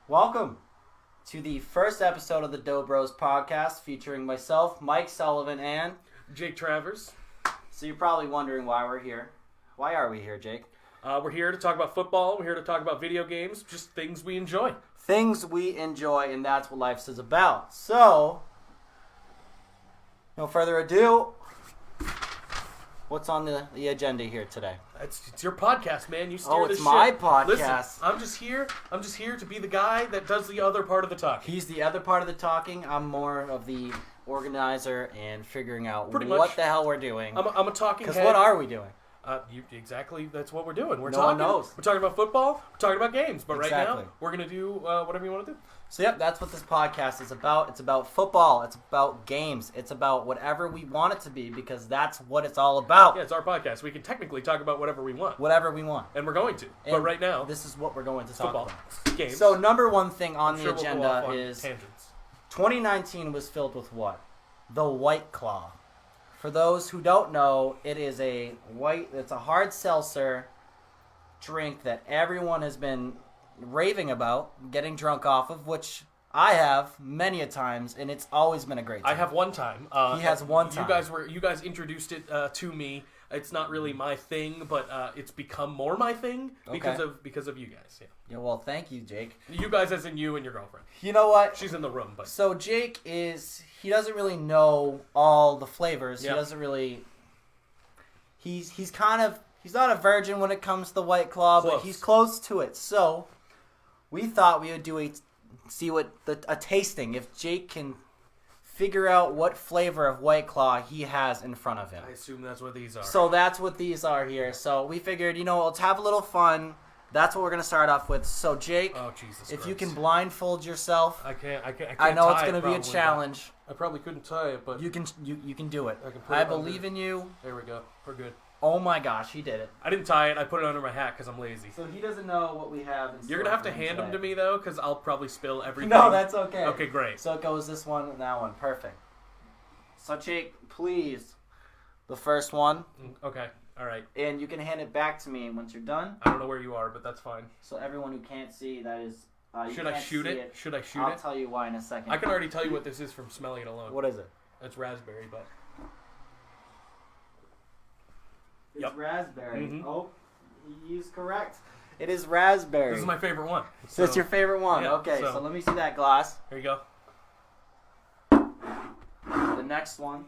Welcome to the first episode of the Dough Bros podcast featuring myself, Mike Sullivan, and Jake Travers. So you're probably wondering why we're here. Why are we here, Jake? We're here to talk about football. We're here to talk about video games, just things we enjoy. Things we enjoy, and that's what life is about. So, no further ado, what's on the agenda here today? It's your podcast, man. You steer it's the my ship. podcast. Listen, I'm just here to be the guy that does the other part of the talking. He's the other part of the talking. I'm more of the organizer and figuring out Pretty what much. the hell we're doing. I'm a talking Because head. what are we doing? Exactly, that's what we're doing. We're No one talking. knows. We're talking about football. We're talking about games. But right Exactly. now, we're gonna do whatever you want to do. So, yep, that's what this podcast is about. It's about football. It's about games. It's about whatever we want it to be because that's what it's all about. Yeah, it's our podcast. We can technically talk about whatever we want, Whatever we want. and we're going to. And but right now, this is what we're going to talk football about. games. So, number one thing on I'm the sure we'll go agenda off on is tangents. 2019 was filled with what? The White Claw. For those who don't know, it's a hard seltzer drink that everyone has been raving about, getting drunk off of, which I have many a times, and it's always been a great time. I have one time. He has one time. You guys introduced it to me. It's not really my thing, but it's become more my thing because of you guys. Yeah. Yeah, well, thank you, Jake. You guys, as in you and your girlfriend. You know what? She's in the room, but So Jake he doesn't really know all the flavors. Yep. He doesn't really, he's not a virgin when it comes to the White Claw, but Close. he's close to it. So we thought we would do a tasting if Jake can figure out what flavor of White Claw he has in front of him. I assume that's what these are. So that's what these are here. So we figured, let's have a little fun. That's what we're going to start off with. So Jake, Oh Jesus! if you Christ. can blindfold yourself, I can't. I know tie it's it going to be a probably, challenge. but I probably couldn't tie it, but You can do it. I can put I it under. believe in you. There we go. We're good. Oh my gosh, he did it. I didn't tie it. I put it under my hat because I'm lazy. So he doesn't know what we have. You're gonna have to hand them to me though, because I'll probably spill everything. No, that's okay. Okay, great. So it goes this one and that one. Perfect. So Jake, please, the first one, Okay. All right. and you can hand it back to me once you're done. I don't know where you are, but that's fine. So everyone who can't see, that is. You Should I can't shoot see it? Should I shoot I'll it? tell you why in a second. I can already tell you what this is from smelling it alone. What is it? It's raspberry, but It's Yep. raspberry. Mhm. Oh, he's correct. It is raspberry. this is my favorite one. So it's your favorite one. yeah, Okay, so- so let me see that glass. Here you go. The next one.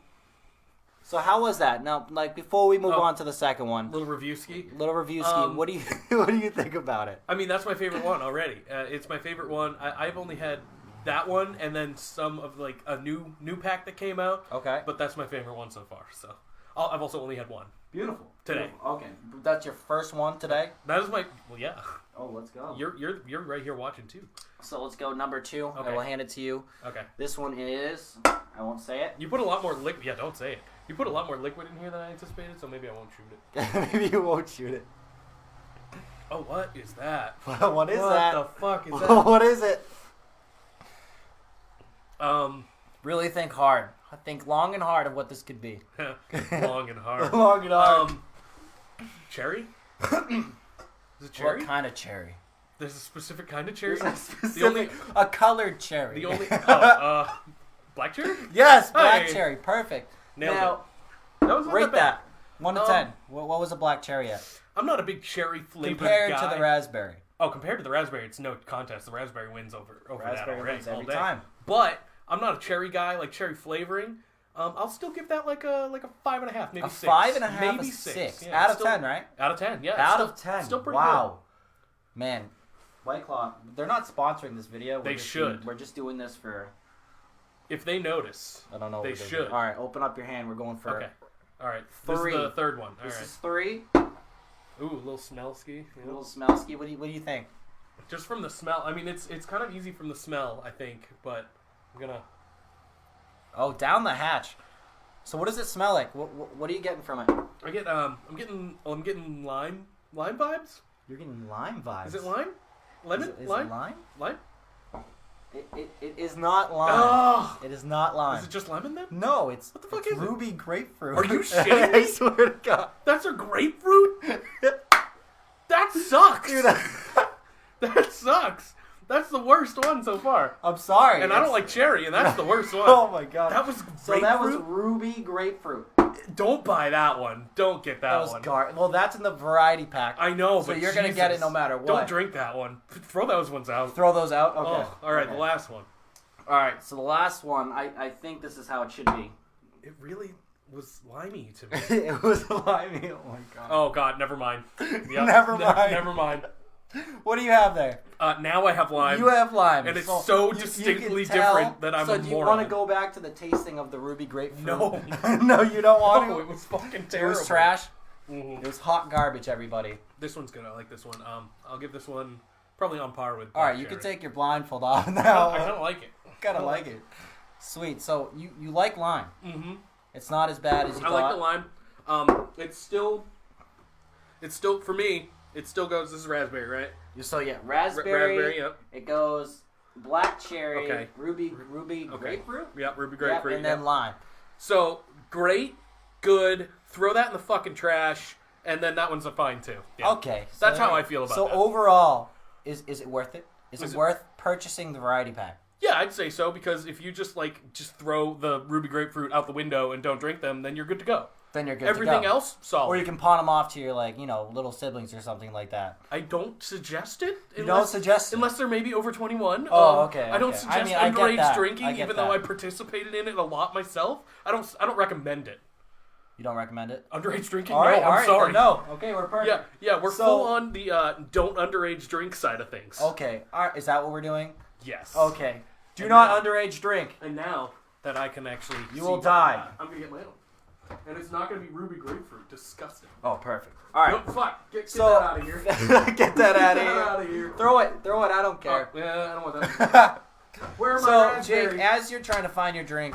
So how was that? Now, before we move Oh. on to the second one, Little review ski. little review scheme. What do you what do you think about it? I mean, that's my favorite one already. It's my favorite one. I've only had that one and then some of a new pack that came out. Okay. But that's my favorite one so far. So I've also only had one Beautiful. today. Beautiful. Okay. That's your first one today? That is my yeah. Oh, let's go. You're right here watching too. So let's go number 2. Okay. I will hand it to you. Okay. This one is I won't say it. You put a lot more liquid. Yeah, don't say it. You put a lot more liquid in here than I anticipated, so maybe I won't shoot it. Maybe you won't shoot it. Oh, what is that? What is what that? the fuck is that? What is it? Um, Really think hard. Think long and hard of what this could be. long and hard. Long and hard. Cherry? Is it cherry? What kind of cherry? There's a specific kind of cherry. There's a specific, a colored cherry. The only black cherry? Yes, black Hey. cherry. Perfect. Nailed now, it. That was not rate bad. that. 1 to 10. What was a black cherry at? I'm not a big cherry flavored Compared guy. to the raspberry. Oh, compared to the raspberry, it's no contest. The raspberry wins over that Raspberry already wins all every day. time. But I'm not a cherry guy, like cherry flavoring. I'll still give that like a 5.5, maybe A 6. 5.5, maybe a 6. Yeah, Out of still- 10, right? Out of 10, yeah. Out still, of 10. Still pretty wow. Man, White Claw, they're not sponsoring this video. They should. We're just doing this for, good. If they notice. I don't know. They what they're should. doing. All right, open up your hand. We're going for Okay. All right. 3. This is the third one. All This right. is 3. Ooh, a little smell ski. A little smell-ski. What do you think? Just from the smell. I mean, it's kind of easy from the smell, I think, but I'm gonna. Oh, down the hatch. So what does it smell like? What are you getting from it? I'm getting lime vibes. You're getting lime vibes. Is it lime? Lemon? Is lime? it lime? Lime? It is not lime. Oh! It is not lime. Is it just lemon then? No, it's What the fuck it's is it? ruby grapefruit. Are you shitting I me? swear to God. That's a grapefruit? That sucks. Dude, That sucks. That's the worst one so far. I'm sorry. And I don't like cherry, and that's the worst one. Oh my god. That was So that was grapefruit? ruby grapefruit. Don't buy that one. Don't get that one. Well, that's in the variety pack. I know, So but you're gonna get it Jesus. no matter what. Don't drink that one. Throw those ones out. Throw those out? Okay. Oh, all right, Okay. the last one. All right, so the last one, I think this is how it should be. It really was limey to me. It was limey. Oh my god. Oh God, never mind. Yep. Never mind. Never mind. What do you have there? Now I have lime. You have lime. And it's So so you distinctly can tell- different that I'm so a do you moron. want to go back to the tasting of the ruby grapefruit? No. No, you don't want Oh, to? it was fucking It terrible. was trash. Mhm. It was hot garbage, everybody. This one's good. I like this one. I'll give this one probably on par with. All right, Black you Cherry. can take your blindfold off now. I kind of like it. Kind of like it. Sweet. So you like lime? Mm-hmm. It's not as bad as you I thought. like the lime. It's still for me. It still goes. This is raspberry, right? So yeah, raspberry. Raspberry. Yep. It goes black cherry, Okay. ruby Okay. grapefruit. Yep. Ruby Yep, grapefruit. and then yep. lime. So great, good. Throw that in the fucking trash, and then that one's a fine too. Yeah. Okay, That's how I feel about so that. overall, is it worth it? Is Is it it- worth purchasing the variety pack? Yeah, I'd say so because if you just throw the ruby grapefruit out the window and don't drink them, then you're good to go. Then you're good Everything to go. else, solid. Or you can pawn them off to your little siblings or something like that. I don't suggest it. You don't suggest it? unless they're maybe over 21. Oh, okay, I don't okay. suggest I mean, I get underage that. drinking, I get even that. though I participated in it a lot myself. I don't recommend it. You don't recommend it? Underage drinking? All right, no, all I'm right, sorry. then no. Okay, we're perfect. Yeah, we're So- full on the don't underage drink side of things. Okay, all right. Is that what we're doing? Yes. Okay. Do And not now- underage drink. And now that I can actually, You see will what die. I'm gonna get my own, and it's not gonna be ruby grapefruit. Disgusting. Oh, perfect. All right. No, fuck. Get So that out of here. get that out Get of here. out of here. Throw it. I don't care. Oh, yeah, I don't want that. Where are my So, raspberries? Jake, as you're trying to find your drink,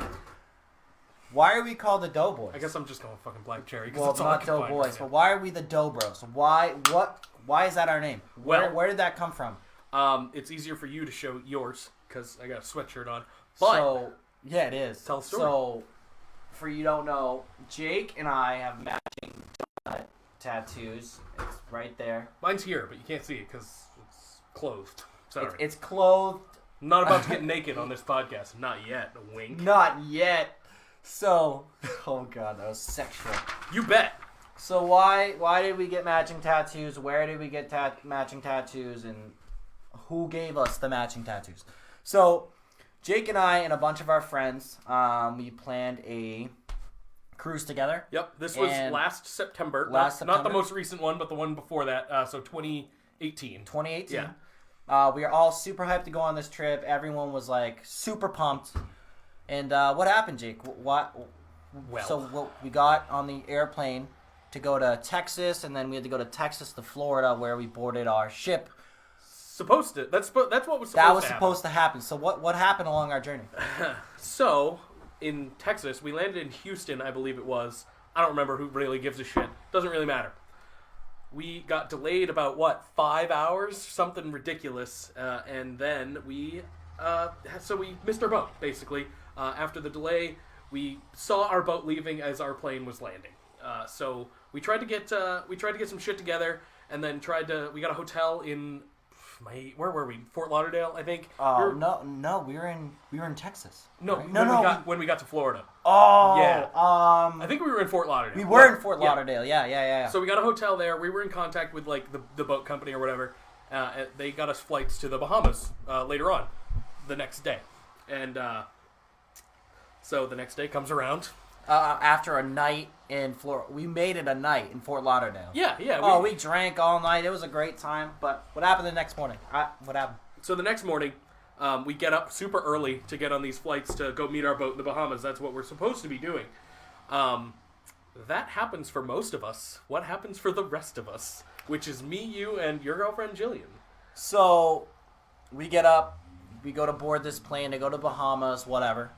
why are we called the Doughboys? I guess I'm just going fucking black cherry. 'Cause well, that's all I not can find Doughboys, right but now. why are we the Dough Bros? Why is that our name? Well- where did that come from? It's easier for you to show yours because I got a sweatshirt on. But So, yeah, it is. Tell the story. So, for you don't know, Jake and I have matching tattoos. It's right there. mine's here, but you can't see it because it's clothed. Sorry. It's clothed. I'm not about to get naked on this podcast. Not yet. A wink. Not yet. So, oh god, that was sexual. You bet. So why did we get matching tattoos? Where did we get matching tattoos? And who gave us the matching tattoos? So Jake and I and a bunch of our friends, we planned a cruise together. Yep. This was And last September. last Not the September? most recent one, but the one before that. So 2018. 2018. Yeah. We are all super hyped to go on this trip. Everyone was like super pumped. And what happened, Jake? Well. We got on the airplane to go to Texas, and then we had to go to Texas to Florida, where we boarded our ship. Supposed to. That's what was supposed That was to happen. supposed to happen. So what happened along our journey? So, in Texas, we landed in Houston, I believe it was. I don't remember who really gives a shit. Doesn't really matter. We got delayed about, 5 hours? Something ridiculous. And then we missed our boat, basically. After the delay, we saw our boat leaving as our plane was landing. So we tried to get some shit together, and then we got a hotel in where were we? Fort Lauderdale, I think. No, we were in Texas. No, right? when we got to Florida. Oh, Yeah. I I think we were in Fort Lauderdale. we were in Fort Yeah. Lauderdale. Yeah. So we got a hotel there. We were in contact with the boat company or whatever. They got us flights to the Bahamas later on, the next day, and so the next day comes around. After a night in Florida, we made it a night in Fort Lauderdale. Yeah. We drank all night. It was a great time. But what happened the next morning? What happened? So the next morning, we get up super early to get on these flights to go meet our boat in the Bahamas. That's what we're supposed to be doing. That happens for most of us. What happens for the rest of us? Which is me, you, and your girlfriend, Jillian. So we get up, we go to board this plane to go to Bahamas, whatever.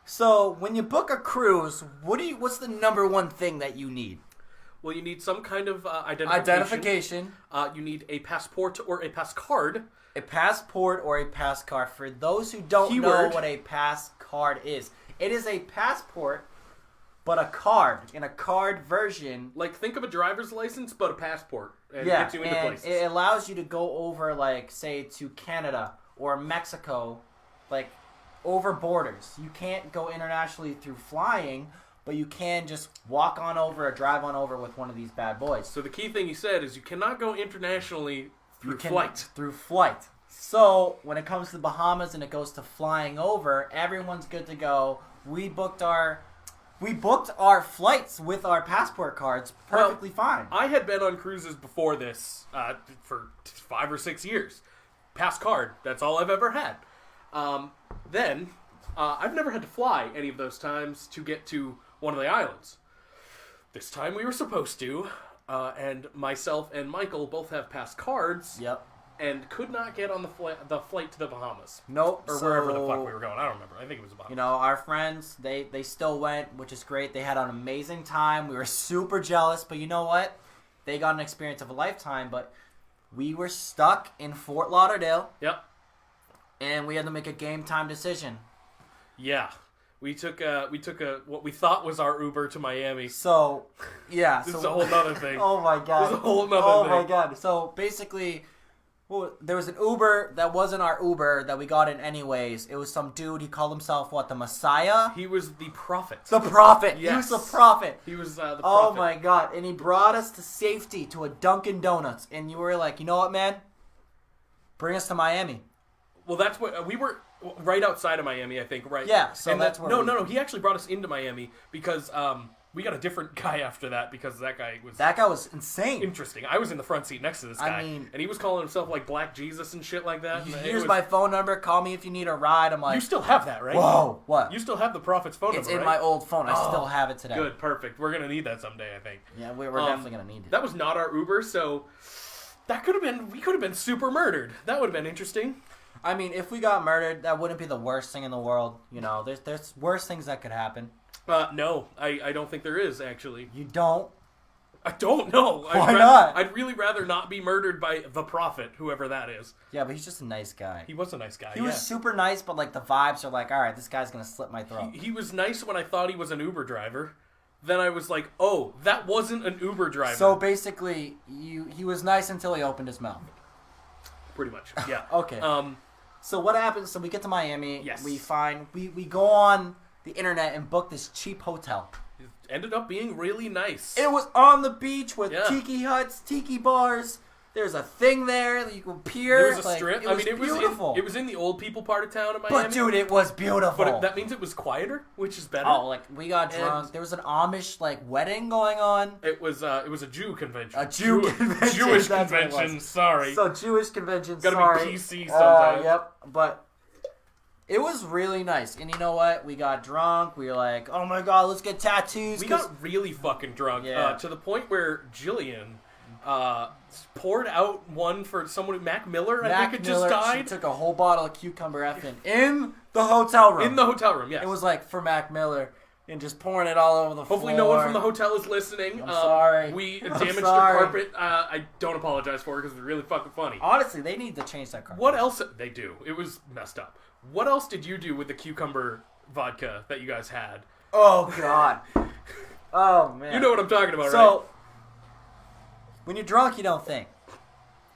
So when you book a cruise, what's the number one thing that you need? Well, you need some kind of identification. You need a passport or a pass card. A passport or a pass card. For those who don't know Keyword. what a pass card is, it is a passport, but a card. In a card version. Like, think of a driver's license, but a passport. And Yeah, gets you into and places. it allows you to go over, like, say, to Canada or Mexico, like, over borders. You can't go internationally through flying, but you can just walk on over or drive on over with one of these bad boys. So the key thing he said is you cannot go internationally through flight. Through flight. So when it comes to the Bahamas and it goes to flying over, everyone's good to go. We booked our flights with our passport cards perfectly fine. I had been on cruises before this for 5 or 6 years. Pass card. That's all I've ever had. Then I've never had to fly any of those times to get to one of the islands. This time we were supposed to, and myself and Michael both have pass cards. Yep. And could not get on the flight to the Bahamas. Nope. Or wherever the fuck we were going. I don't remember. I think it was the Bahamas. You know, our friends, they still went, which is great. They had an amazing time. We were super jealous, but you know what? They got an experience of a lifetime, but we were stuck in Fort Lauderdale. Yep. And we had to make a game time decision. Yeah. We took what we thought was our Uber to Miami. So, yeah. This is a whole nother thing. Oh my god. This is a whole nother thing. Oh my god. So basically, well, there was an Uber that wasn't our Uber that we got in anyways. It was some dude. He called himself what? The Messiah? He was the prophet. The prophet. Yes. He was the prophet. He was the prophet. Oh my god. And he brought us to safety to a Dunkin' Donuts. And you were like, you know what, man? Bring us to Miami. Well, that's what we were right outside of Miami, I think, right? Yeah, so and that's where No. He actually brought us into Miami because we got a different guy after that because that guy was insane. interesting. I was in the front seat next to this guy, and he was calling himself like Black Jesus and shit like that. Here's my phone number. Call me if you need a ride. I'm like, you still have that, right? Whoa, what? You still have the prophet's phone It's number, in right? my old phone. I still have it today. Good, perfect. We're gonna need that someday, I think. Yeah, we're definitely gonna need it. That was not our Uber, so that could have been. We could have been super murdered. That would have been interesting. I mean, if we got murdered, that wouldn't be the worst thing in the world. You know, there's worse things that could happen. No, I don't think there is, actually. You don't? I don't know. Why not? I'd really rather not be murdered by the prophet, whoever that is. Yeah, but he's just a nice guy. He was a nice guy, He was super nice, but like the vibes are like, all right, this guy's going to slit my throat. He was nice when I thought he was an Uber driver. Then I was like, oh, that wasn't an Uber driver. So basically, he was nice until he opened his mouth. Pretty much, yeah. Okay. So what happens? So we get to Miami. Yes. We go on the internet and book this cheap hotel. It ended up being really nice. It was on the beach with Yeah. tiki huts, tiki bars. There's a thing there that you can pier. There was a strip. It was beautiful. It was in the old people part of town of Miami. But dude, it was beautiful. But that means it was quieter, which is better. Oh, like we got drunk. There was an Amish like wedding going on. It was a Jew convention. A convention. Jewish That's what it convention. was. Sorry. So Jewish convention. Gotta sorry. be PC sometimes. Yep. But it was really nice. And you know what? We got drunk. We were like, oh my god, let's get tattoos. We got really fucking drunk to the point where Jillian poured out one for someone, Mac Miller, I think it just died. She took a whole bottle of cucumber effing in the hotel room. In the hotel room, yes. It was like for Mac Miller and just pouring it all over the floor. Hopefully no one from the hotel is listening. I'm sorry. We I'm damaged sorry. the carpet. I don't apologize for it because it was really fucking funny. Honestly, they need to change that carpet. What else? They do. It was messed up. What else did you do with the cucumber vodka that you guys had? Oh, God. Oh, man. You know what I'm talking about, right? So, when you're drunk, you don't think.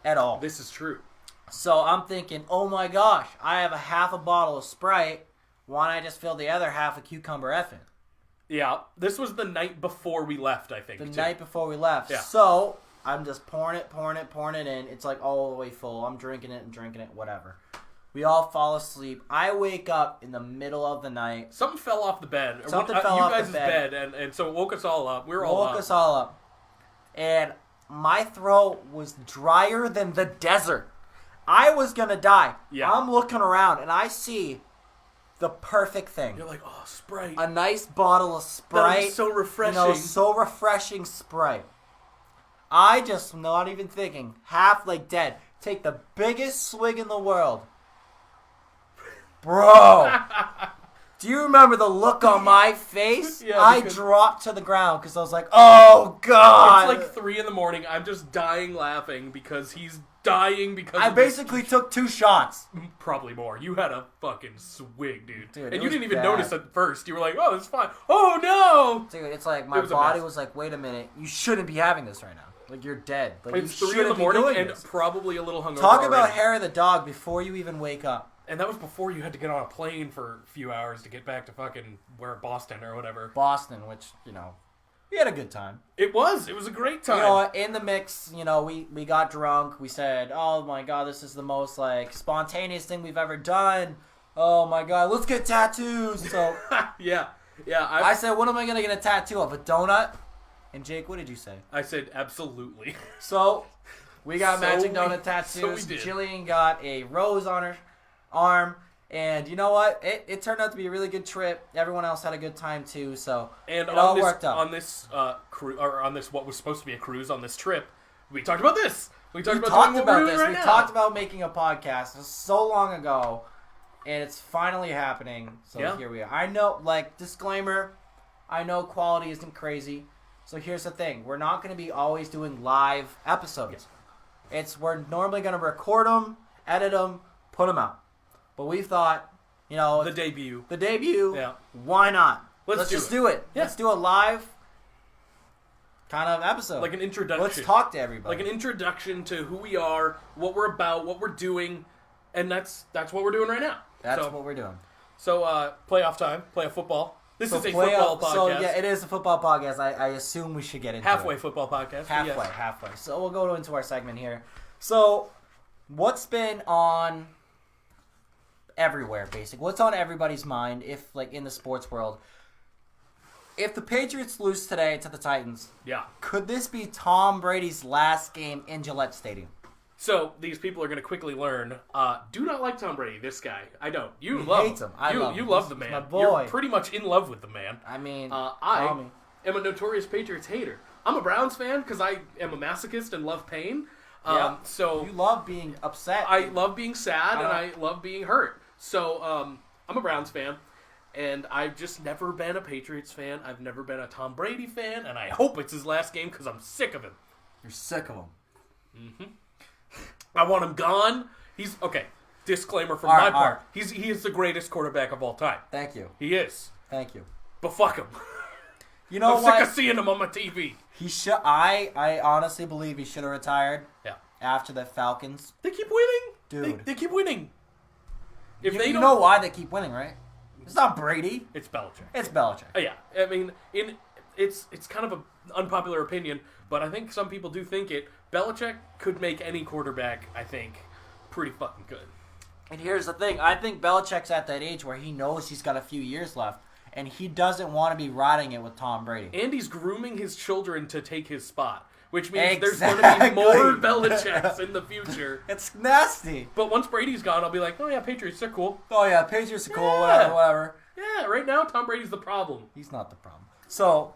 At all. This is true. So, I'm thinking, oh my gosh, I have a half a bottle of Sprite. Why don't I just fill the other half of cucumber effing? Yeah, this was the night before we left, I think. The night before we left. Yeah. So, I'm just pouring it in. It's like all the way full. I'm drinking it, whatever. We all fall asleep. I wake up in the middle of the night. Something fell off the bed. Something fell off the You guys' bed, and so it woke us all up. We were all up. Woke us all up. And my throat was drier than the desert. I was going to die. Yeah. I'm looking around, and I see the perfect thing. You're like, oh, Sprite. A nice bottle of Sprite. That was so refreshing. You know, so refreshing Sprite. I just, not even thinking, half like dead, take the biggest swig in the world. Bro. Do you remember the look on my face? Yeah, I because- dropped to the ground because I was like, "Oh God!" It's like 3 a.m. I'm just dying laughing because he's dying because I of this- basically took 2 shots. Probably more. You had a fucking swig, dude. Dude, it and you was didn't even bad. notice at first. You were like, "Oh, it's fine." Oh no! Dude, it's like my It was a body mess. was like, "Wait a minute, you shouldn't be having this right now. Like you're dead. Like It's you 3 in the shouldn't be morning doing and this." probably a little hungover. Talk about already. hair of the dog before you even wake up. And that was before you had to get on a plane for a few hours to get back to fucking Boston or whatever. Boston, which we had a good time. It was a great time. You know, in the mix, we got drunk. We said, "Oh my God, this is the most like spontaneous thing we've ever done. Oh my God, let's get tattoos." So yeah. I said, "What am I gonna get a tattoo of? A donut?" And Jake, what did you say? I said absolutely. So we got So matching we- donut so we tattoos. did. Jillian got a rose on her arm. And you know what? It turned out to be a really good trip. Everyone else had a good time too. So And it all on this worked out. on this cruise or on this what was supposed to be a cruise on this trip, we talked about this. We talked We about talked doing what about we're this. doing We right now. talked about making a podcast so long ago, and it's finally happening. So Yeah. here we are. I know, like, disclaimer, I know quality isn't crazy. So here's the thing: we're not going to be always doing live episodes. We're normally going to record them, edit them, put them out. But we thought, the debut. the debut. Yeah. Why not? Let's do just it. do it. Yeah. Let's do a live kind of episode. Like an introduction. Let's talk to everybody. Like an introduction to who we are, what we're about, what we're doing, and that's what we're doing right now. That's so, what we're doing. So playoff time, playoff football. This is a playoff- football podcast. So yeah, it is a football podcast. I assume we should get into halfway it. football podcast. but Halfway, yes. halfway. So we'll go into our segment here. So, what's been on everywhere, basically? What's on everybody's mind, if like in the sports world? If the Patriots lose today to the Titans, Yeah. could this be Tom Brady's last game in Gillette Stadium? So these people are going to quickly learn. Do not like Tom Brady. This guy, I don't. You He love hates him. I love you him. love the He's man. my boy. You're pretty much in love with the man. I mean, I call me. am a notorious Patriots hater. I'm a Browns fan because I am a masochist and love pain. Yeah. So You love being upset. I love being sad and Uh-huh. I love being hurt. So I'm a Browns fan, and I've just never been a Patriots fan. I've never been a Tom Brady fan, and I hope it's his last game because I'm sick of him. You're sick of him. I want him gone. He's okay. Disclaimer from All my right, all part: right. he is the greatest quarterback of all time. Thank you. He is, Thank you. but fuck him. You know I'm what? sick of seeing him on my TV. He should. I honestly believe he should have retired Yeah, after the Falcons. they keep winning, Dude. They keep winning. If You, they you don't, know why they keep winning, right? It's not Brady. it's Belichick. It's Belichick. Yeah, I mean, it's kind of an unpopular opinion, but I think some people do think it. Belichick could make any quarterback, I think, pretty fucking good. And here's the thing. I think Belichick's at that age where he knows he's got a few years left, and he doesn't want to be riding it with Tom Brady. And he's grooming his children to take his spot, which means there's going to Exactly. be more Belichicks in the future. It's nasty. But once Brady's gone, I'll be like, oh yeah, Patriots, they're cool. Oh yeah, Patriots are cool. Yeah. Whatever. Yeah, right now, Tom Brady's the problem. He's not the problem. So,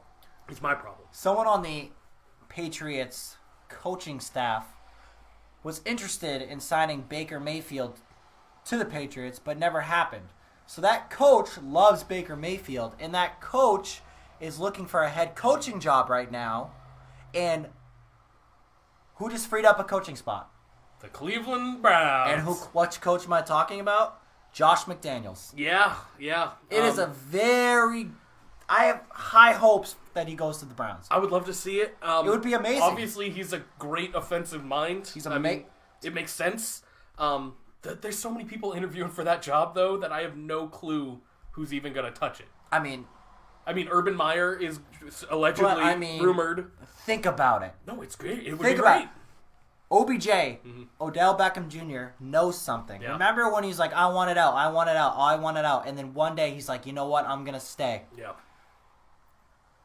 He's my problem. someone on the Patriots coaching staff was interested in signing Baker Mayfield to the Patriots, but never happened. So that coach loves Baker Mayfield, and that coach is looking for a head coaching job right now. And who just freed up a coaching spot? The Cleveland Browns. And what coach am I talking about? Josh McDaniels. Yeah. It is a very... I have high hopes that he goes to the Browns. I would love to see it. It would be amazing. Obviously, he's a great offensive mind. He's I mean, it makes sense. There's so many people interviewing for that job, though, that I have no clue who's even going to touch it. I mean, Urban Meyer is allegedly But, I mean- rumored. think about it. No, it's great. It would Think be about great. it. OBJ, Odell Beckham Jr., knows something. Yeah. Remember when he's like, I want it out, I want it out, I want it out. And then one day he's like, you know what, I'm going to stay. Yeah.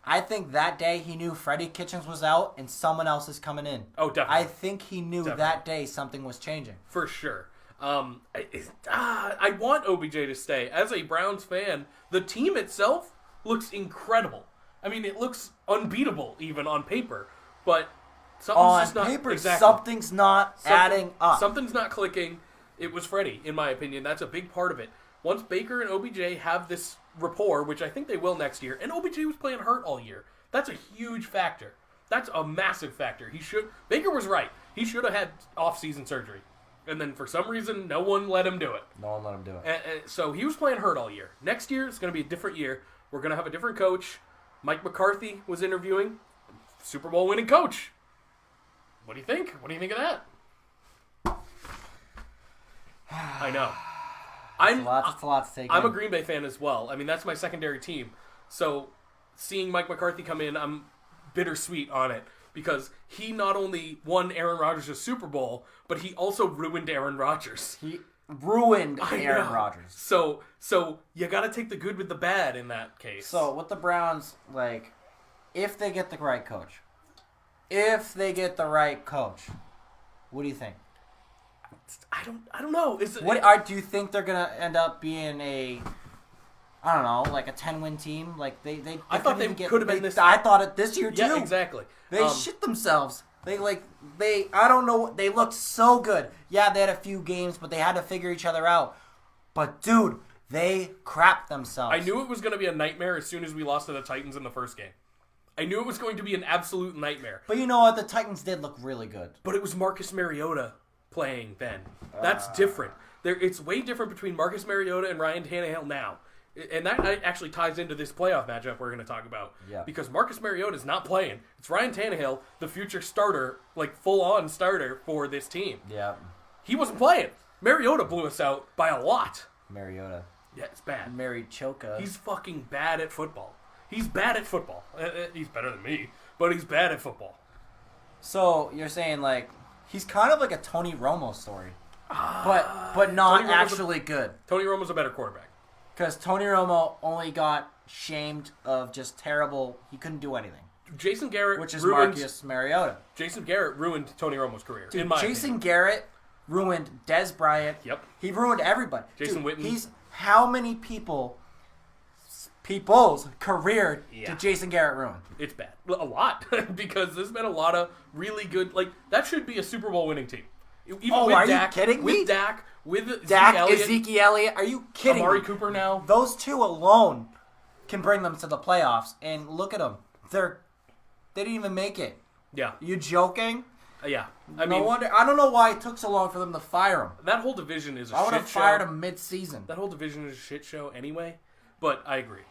I think that day he knew Freddie Kitchens was out and someone else is coming in. Oh, definitely. I think he knew Definitely. that day something was changing. For sure. I want OBJ to stay. As a Browns fan, the team itself looks incredible. I mean, it looks unbeatable even on paper, but something's On just not paper, exactly. something's not adding up. Something's not clicking. It was Freddie, in my opinion. That's a big part of it. once Baker and OBJ have this rapport, which I think they will next year, and OBJ was playing hurt all year. That's a huge factor. That's a massive factor. Baker was right. He should have had off-season surgery. And then for some reason, no one let him do it. No one let him do it. And so he was playing hurt all year. Next year, it's going to be a different year. We're going to have a different coach. Mike McCarthy was interviewing. Super Bowl winning coach. What do you think? What do you think of that? I know. It's a lot to take I'm in. a Green Bay fan as well. I mean, that's my secondary team. So seeing Mike McCarthy come in, I'm bittersweet on it. Because he not only won Aaron Rodgers a Super Bowl, but he also ruined Aaron Rodgers. He ruined I Aaron know. Rodgers. So you got to take the good with the bad in that case. So with the Browns, like, if they get the right coach, what do you think? I don't know. Do you think they're gonna end up being a, I don't know, like a 10-win team? Like they I thought they could have been this. I thought it this year too. Yeah, exactly. They shit themselves. I don't know. They looked so good. Yeah, they had a few games, but they had to figure each other out. But dude, they crapped themselves. I knew it was going to be a nightmare as soon as we lost to the Titans in the first game. I knew it was going to be an absolute nightmare. But you know what? The Titans did look really good. But it was Marcus Mariota playing then. That's different. It's way different between Marcus Mariota and Ryan Tannehill now. And that actually ties into this playoff matchup we're going to talk about. Yeah. Because Marcus Mariota is not playing. It's Ryan Tannehill, the future starter, like full-on starter for this team. Yeah. He wasn't playing. Mariota blew us out by a lot. Mariota. Yeah, it's bad. Marichoka. He's fucking bad at football. He's bad at football. He's better than me, but he's bad at football. So you're saying like he's kind of like a Tony Romo story, but not actually good. Tony Romo's a better quarterback. Because Tony Romo only got shamed of just terrible. He couldn't do anything, Jason Garrett, which is ruined, Marcus Mariota. Jason Garrett ruined Tony Romo's career. Dude, in my Jason opinion. Garrett ruined Des Bryant. Yep. He ruined everybody. Jason Dude, Witten. He's how many people's career did Jason Garrett ruin? It's bad. A lot. Because there's been a lot of really good... Like, that should be a Super Bowl winning team. Even with are Dak, you kidding me? With Dak, with Dak, Zeke Elliott, Ezekiel Elliott. Are you kidding Amari me? Cooper now. Those two alone can bring them to the playoffs. And look at them. They didn't even make it. Yeah. Are you joking? Yeah. No wonder. I don't know why it took so long for them to fire him. That whole division is a I would shit have show. fired him mid-season. That whole division is a shit show anyway. But I agree.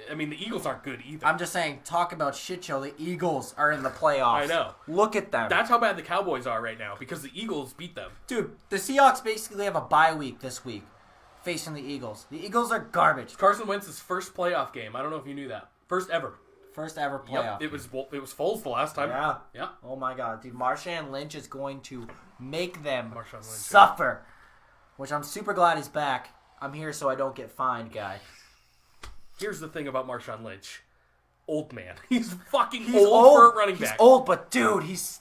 I mean, the Eagles aren't good either. I'm just saying, talk about shit show. The Eagles are in the playoffs. I know. Look at them. That's how bad the Cowboys are right now because the Eagles beat them. Dude, the Seahawks basically have a bye week this week facing the Eagles. The Eagles are garbage. Carson Wentz's first playoff game. I don't know if you knew that. First ever. First ever playoff. Yep. It was Foles the last time. Yeah. Yeah. Oh my God, dude. Marshawn Lynch is going to make them Marshawn Lynch, suffer. Which I'm super glad he's back. I'm here so I don't get fined, guy. Here's the thing about Marshawn Lynch. Old man. He's fucking He's old for a running He's back. old, but dude, he's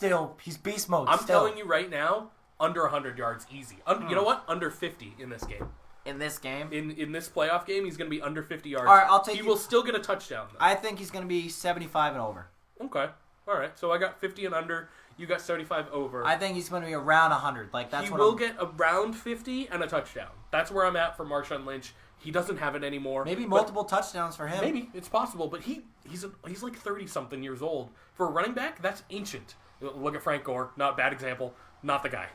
beast mode. I'm still. telling you right now, under 100 yards easy. You know what? Under 50 in this game. In this game, In this playoff game, he's going to be under 50 yards. All right, I'll take He you- will still get a touchdown, though. I think he's going to be 75 and over. Okay. All right. So I got 50 and under. You got 75 over. I think he's going to be around 100. Like that's he what will I'm, get around 50 and a touchdown. That's where I'm at for Marshawn Lynch. He doesn't have it anymore. maybe but- multiple touchdowns for him. Maybe it's possible, but he's like 30-something years old for a running back. That's ancient. Look at Frank Gore. Not a bad example. Not the guy.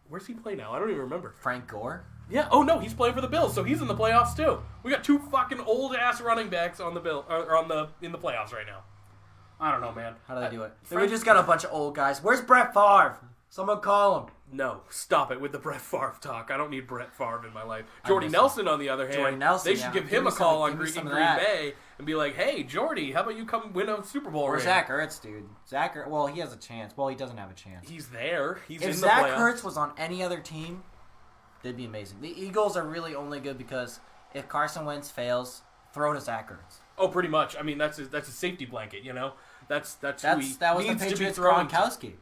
Where's he play now? I don't even remember. Frank Gore. Yeah. Oh no, he's playing for the Bills, so he's in the playoffs too. We got two fucking old ass running backs on the in the playoffs right now. I don't know, man. How do they do it? Frank- We just got a bunch of old guys. Where's Brett Favre? Someone call him. No, stop it with the Brett Favre talk. I don't need Brett Favre in my life. Jordy miss Nelson, on the other hand, Jordy Nelson, they should yeah. give Give him me a call some- on give me Green some of Green that. Bay and be like, "Hey, Jordy, how about you come win a Super Bowl Or ring?" Zach Ertz, dude. Zach Ertz, well, he has a chance. Well, he doesn't have a chance. He's there. He's If in the Zach playoffs. Ertz was on any other team, they'd be amazing. The Eagles are really only good because if Carson Wentz fails, throw to Zach Ertz. Oh, pretty much. I mean, that's a safety blanket. You know, that's who he That was the needs to be Patriots' thrown to. Gronkowski.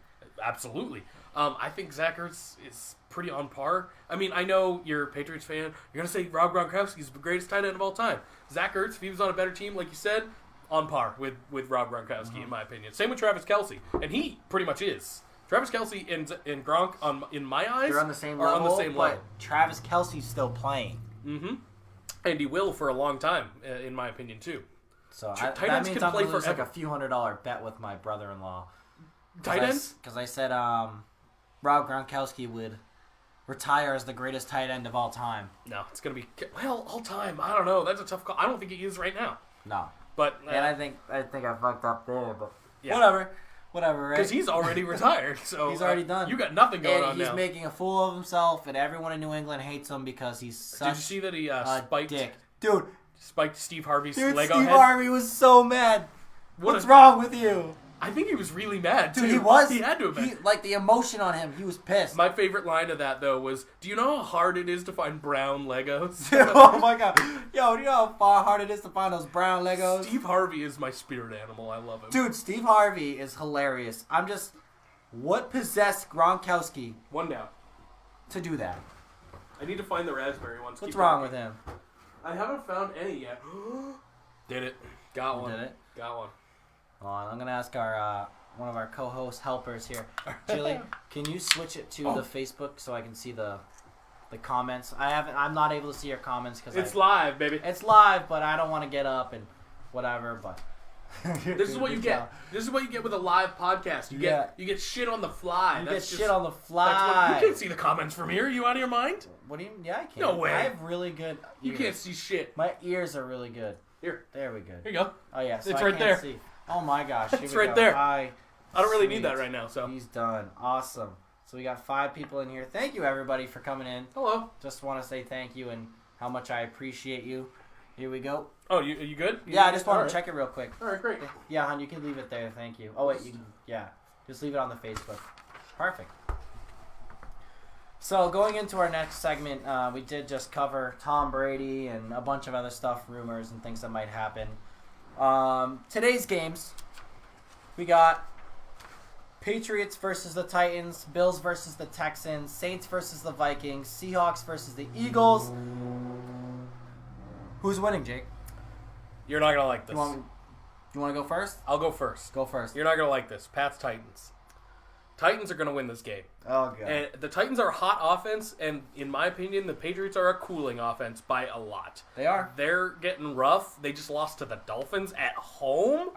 Absolutely. I think Zach Ertz is pretty on par. I mean, I know you're a Patriots fan. You're going to say Rob Gronkowski is the greatest tight end of all time. Zach Ertz, if he was on a better team, like you said, on par with Rob Gronkowski, in my opinion. Same with Travis Kelce. And he pretty much is. Travis Kelce and Gronk, in my eyes, They're on the same are level, on the same level. but Travis Kelce's still playing. Mm-hmm. And he will for a long time, in my opinion, too. So Tight that ends means can I'm play going to lose like forever. a few $100 bet with my brother-in-law. Tight ends? Because I said Rob Gronkowski would retire as the greatest tight end of all time. No, it's going to be... Well, all time. I don't know. That's a tough call. I don't think he is right now. No. But... And I think I fucked up there, but Yeah. Whatever, right? Because he's already retired, so... He's already done. You got nothing going on And he's now. making a fool of himself, and everyone in New England hates him because he's such Did you see that he a spiked... dick. Dude, Steve Harvey's Steve Lego head? Harvey was so mad. What What's a- wrong with you? I think he was really mad, too. Dude, he was. He had to have been. Like, the emotion on him, he was pissed. My favorite line of that, though, was, do you know how hard it is to find brown Legos? Oh my god. Yo, do you know how hard it is to find those brown Legos? Steve Harvey is my spirit animal. I love him. Dude, Steve Harvey is hilarious. What possessed Gronkowski One down. to do that? I need to find the raspberry ones. What's Keep wrong talking. with him? I haven't found any yet. Did it. Got You one. did it? Got one. Hold on, I'm gonna ask our one of our co-host helpers here. Jilly, can you switch it to the Facebook so I can see the comments? I'm not able to see your comments because It's live, baby. it's live, but I don't want to get up and whatever. But This is what you get. This is what you get with a live podcast. Yeah. You get shit on the fly. You That's get just, shit on the That's fly. what, you can't see the comments from here. Are you out of your mind? What do you? Yeah, I can. No way. I have really good. You ears. can't see shit. My ears are really good. Here. There we go. Here you go. Oh yeah, so It's I right can't there. See. Oh my gosh, here It's we right go. there. I don't really need Sweet. that right now, so. He's done. Awesome. So we got 5 people in here. Thank you everybody for coming in. Hello. Just want to say thank you and how much I appreciate you. Here we go. Oh, you good? Yeah, I just want All to check it real quick. All right, great. Yeah, hon, you can leave it there. Thank you. Oh wait, you can. Yeah, just leave it on the Facebook. Perfect. So going into our next segment, we did just cover Tom Brady and a bunch of other stuff, rumors and things that might happen. Today's games, we got Patriots versus the Titans, Bills versus the Texans, Saints versus the Vikings, Seahawks versus the Eagles. Who's winning, Jake? You're not gonna like this. You want to go first? I'll go first. Go first. You're not gonna like this. Pats Titans. Titans are gonna win this game. Oh god. And the Titans are a hot offense, and in my opinion, the Patriots are a cooling offense by a lot. They are. They're getting rough. They just lost to the Dolphins at home.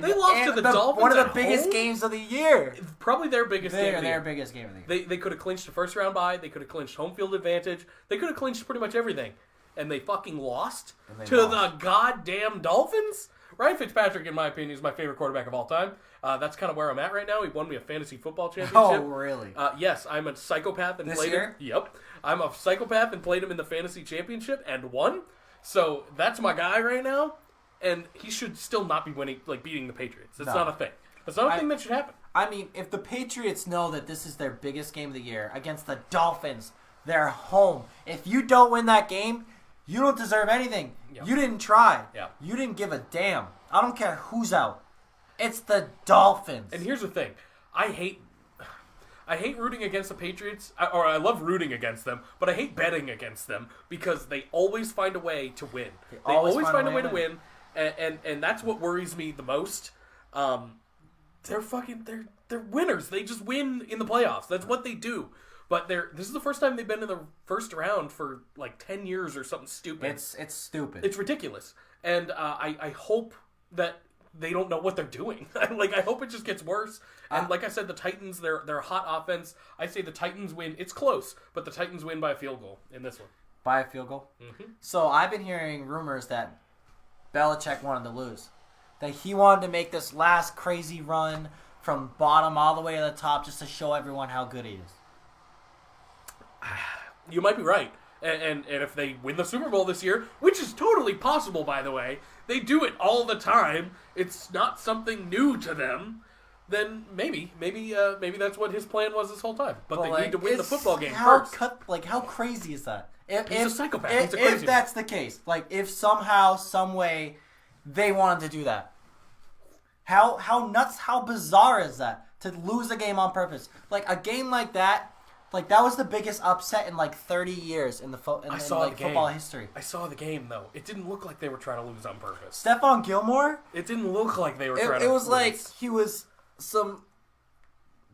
They know. lost And to the Dolphins One of the at biggest home? games of the year. Probably their biggest game. Of the Their year. biggest game of the year. They could have clinched a first round bye. They could have clinched home field advantage. They could have clinched pretty much everything, and they fucking lost And they to lost. the goddamn Dolphins. Ryan Fitzpatrick, in my opinion, is my favorite quarterback of all time. That's kind of where I'm at right now. He won me a fantasy football championship. Oh, really? Yes, I'm a psychopath and This played year? him. Yep, I'm a psychopath and played him in the fantasy championship and won. So that's my guy right now, and he should still not be winning, like beating the Patriots. That's No. not a thing. That's not a thing that should happen. I mean, if the Patriots know that this is their biggest game of the year against the Dolphins, they're home. If you don't win that game, you don't deserve anything. Yeah. You didn't try. Yeah. You didn't give a damn. I don't care who's out. It's the Dolphins. And here's the thing: I hate rooting against the Patriots, or I love rooting against them, but I hate betting against them because they always find a way to win. They always find a way to win, and that's what worries me the most. They're winners. They just win in the playoffs. That's what they do. But this is the first time they've been in the first round for like 10 years or something stupid. It's stupid. It's ridiculous. And I hope that they don't know what they're doing. I hope it just gets worse. And like I said, the Titans, they're a hot offense. I say the Titans win. It's close, but the Titans win by a field goal in this one. By a field goal. Mm-hmm. So I've been hearing rumors that Belichick wanted to lose. That he wanted to make this last crazy run from bottom all the way to the top just to show everyone how good he is. You might be right. And if they win the Super Bowl this year, which is totally possible, by the way, they do it all the time. It's not something new to them. Then maybe that's what his plan was this whole time. But they need to win the football game first. How crazy is that? He's a psychopath. He's a If crazy that's the case, if somehow, some way, they wanted to do that, how nuts, how bizarre is that to lose a game on purpose? Like a game like that. That was the biggest upset in 30 years in football history. I saw the game though. It didn't look like they were trying to lose on purpose. Stephon Gilmore? It didn't look like they were trying to lose. It was like he was some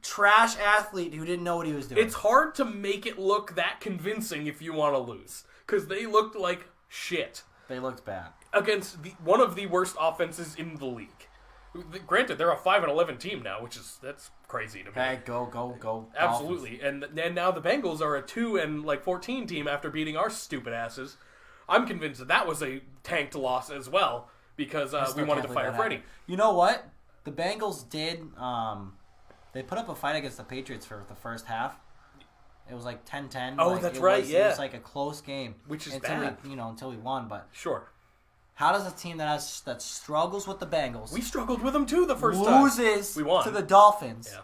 trash athlete who didn't know what he was doing. It's hard to make it look that convincing if you want to lose. Because they looked like shit. They looked bad. Against one of the worst offenses in the league. Granted, they're a 5-11 team now, that's crazy to me. Hey, go. Absolutely. And now the Bengals are a 2-14 team after beating our stupid asses. I'm convinced that was a tanked loss as well because we wanted to fire Freddie. You know what? The Bengals did. They put up a fight against the Patriots for the first half. It was like 10-10. Oh, like, that's right. It was like a close game, which is until bad. until we won. But sure. How does a team that struggles with the Bengals We struggled with them too the first time. loses We won. to the Dolphins? Yeah.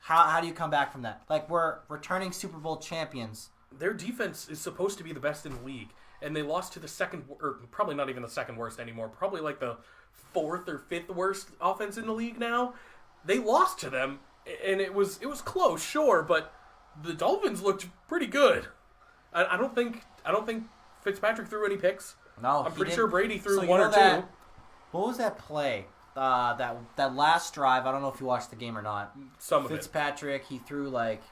How do you come back from that? Like, we're returning Super Bowl champions. Their defense is supposed to be the best in the league, and they lost to the second, or probably not even the second worst anymore, probably like the fourth or fifth worst offense in the league now. They lost to them, and it was close, sure, but the Dolphins looked pretty good. I don't think Fitzpatrick threw any picks. No, I'm pretty sure Brady threw So one or two. What was that play? That last drive. I don't know if you watched the game or not. Some of it. Fitzpatrick, he threw like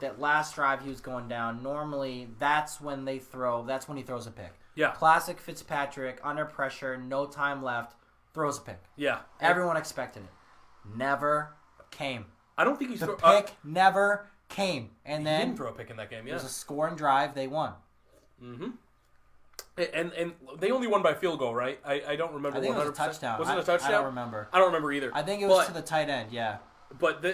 that last drive. He was going down. Normally, that's when they throw. That's when he throws a pick. Yeah. Classic Fitzpatrick, under pressure, no time left, throws a pick. Yeah. Everyone expected it. Never came. I don't think he's The pick never came. And he then didn't throw a pick in that game. it Yeah. was a scoring drive. They won. Mm-hmm. And they only won by field goal, right? I don't remember. I think 100%. it was a touchdown. Was it a touchdown? I don't remember. I don't remember either. I think it was to the tight end. Yeah. But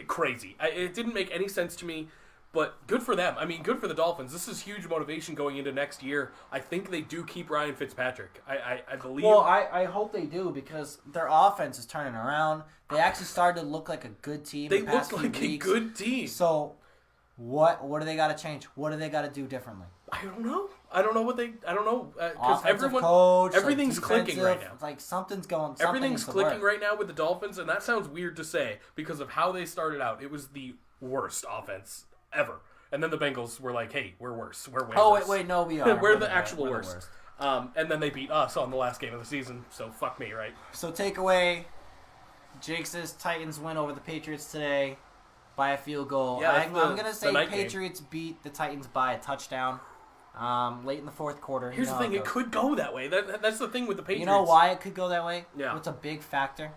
crazy. It didn't make any sense to me. But good for them. I mean, good for the Dolphins. This is huge motivation going into next year. I think they do keep Ryan Fitzpatrick. I believe. Well, I hope they do because their offense is turning around. They actually started to look like a good team. They the past look few like weeks. a good team. So, what do they got to change? What do they got to do differently? I don't know. I don't know because Offensive coach, everything's like clicking right now. Like something's going. Everything's clicking work. right now with the Dolphins, and that sounds weird to say because of how they started out. It was the worst offense ever. And then the Bengals were like, "Hey, we're worse. We're way worse." Wait, no, we are. we're the actual we're worst. And then they beat us on the last game of the season. So fuck me, right? So take away, Jake's Titans win over the Patriots today by a field goal. Yeah, I'm the gonna say night Patriots beat the Titans by a touchdown. Late in the fourth quarter. Here's the thing: it could go that way. That's the thing with the Patriots. You know why it could go that way? Yeah. What's a big factor?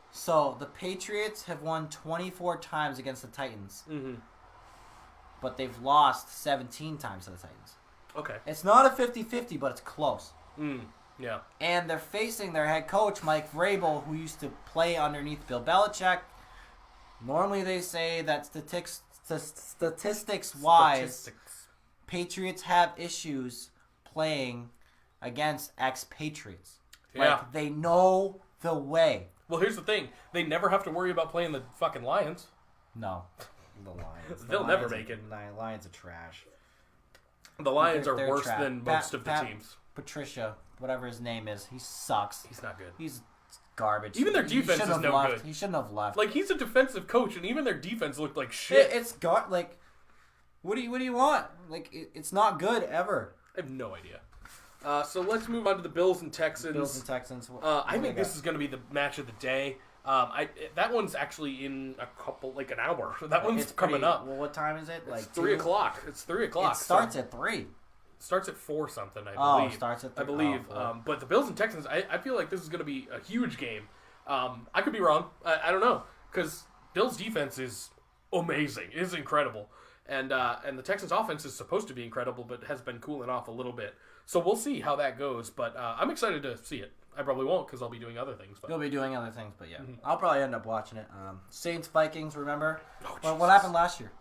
So the Patriots have won 24 times against the Titans, Mm-hmm. but they've lost 17 times to the Titans. Okay. It's not a 50-50, but it's close. Yeah. And they're facing their head coach, Mike Vrabel, who used to play underneath Bill Belichick. Normally they say that statistics-wise, Patriots have issues playing against ex-Patriots. Yeah. Like, they know the way. Well, here's the thing: they never have to worry about playing the fucking Lions. No. The Lions. They'll never make it. Lions are trash. The Lions They're are worse trash. than most of the teams. Patricia, whatever his name is, he sucks. He's not good. He's garbage. Even their He defense shouldn't is have no left. good. He shouldn't have left. Like, he's a defensive coach, and even their defense looked like shit. It's like, what do you want? Like, it's not good ever. I have no idea. So let's move on to the Bills and Texans. Bills and Texans. I think this is going to be the match of the day. That one's actually in an hour. That one's It's coming up. Well, what time is it? It's Like 3 2? o'clock. It's 3 o'clock. It starts at 3. Starts at 4 something, I Oh, believe. it starts at 3. I believe. Oh, But the Bills and Texans, I feel like this is going to be a huge game. I could be wrong. I don't know. Because Bills' defense is amazing. It is incredible. And the Texans' offense is supposed to be incredible, but has been cooling off a little bit. So we'll see how that goes. But I'm excited to see it. I probably won't because I'll be doing other things. But You'll be doing other things, but yeah. Mm-hmm. I'll probably end up watching it. Saints-Vikings, remember? Oh, What happened last year?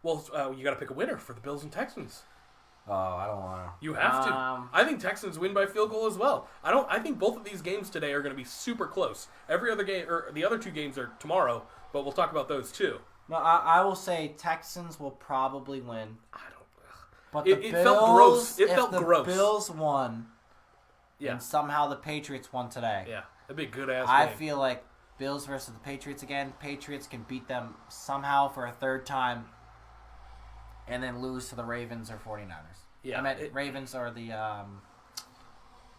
Well, you got to pick a winner for the Bills and Texans. Oh, I don't want to. You have to. I think Texans win by field goal as well. I think both of these games today are going to be super close. Every other game, or the other two games are tomorrow, but we'll talk about those too. No, I will say Texans will probably win. I don't. But the It Bills, felt gross. It if felt the gross. Bills won, Yeah. and somehow the Patriots won today. Yeah. That'd be a good ass I game. feel like Bills versus the Patriots again. Patriots can beat them somehow for a third time, and then lose to the Ravens or 49ers. Yeah, I meant Ravens or the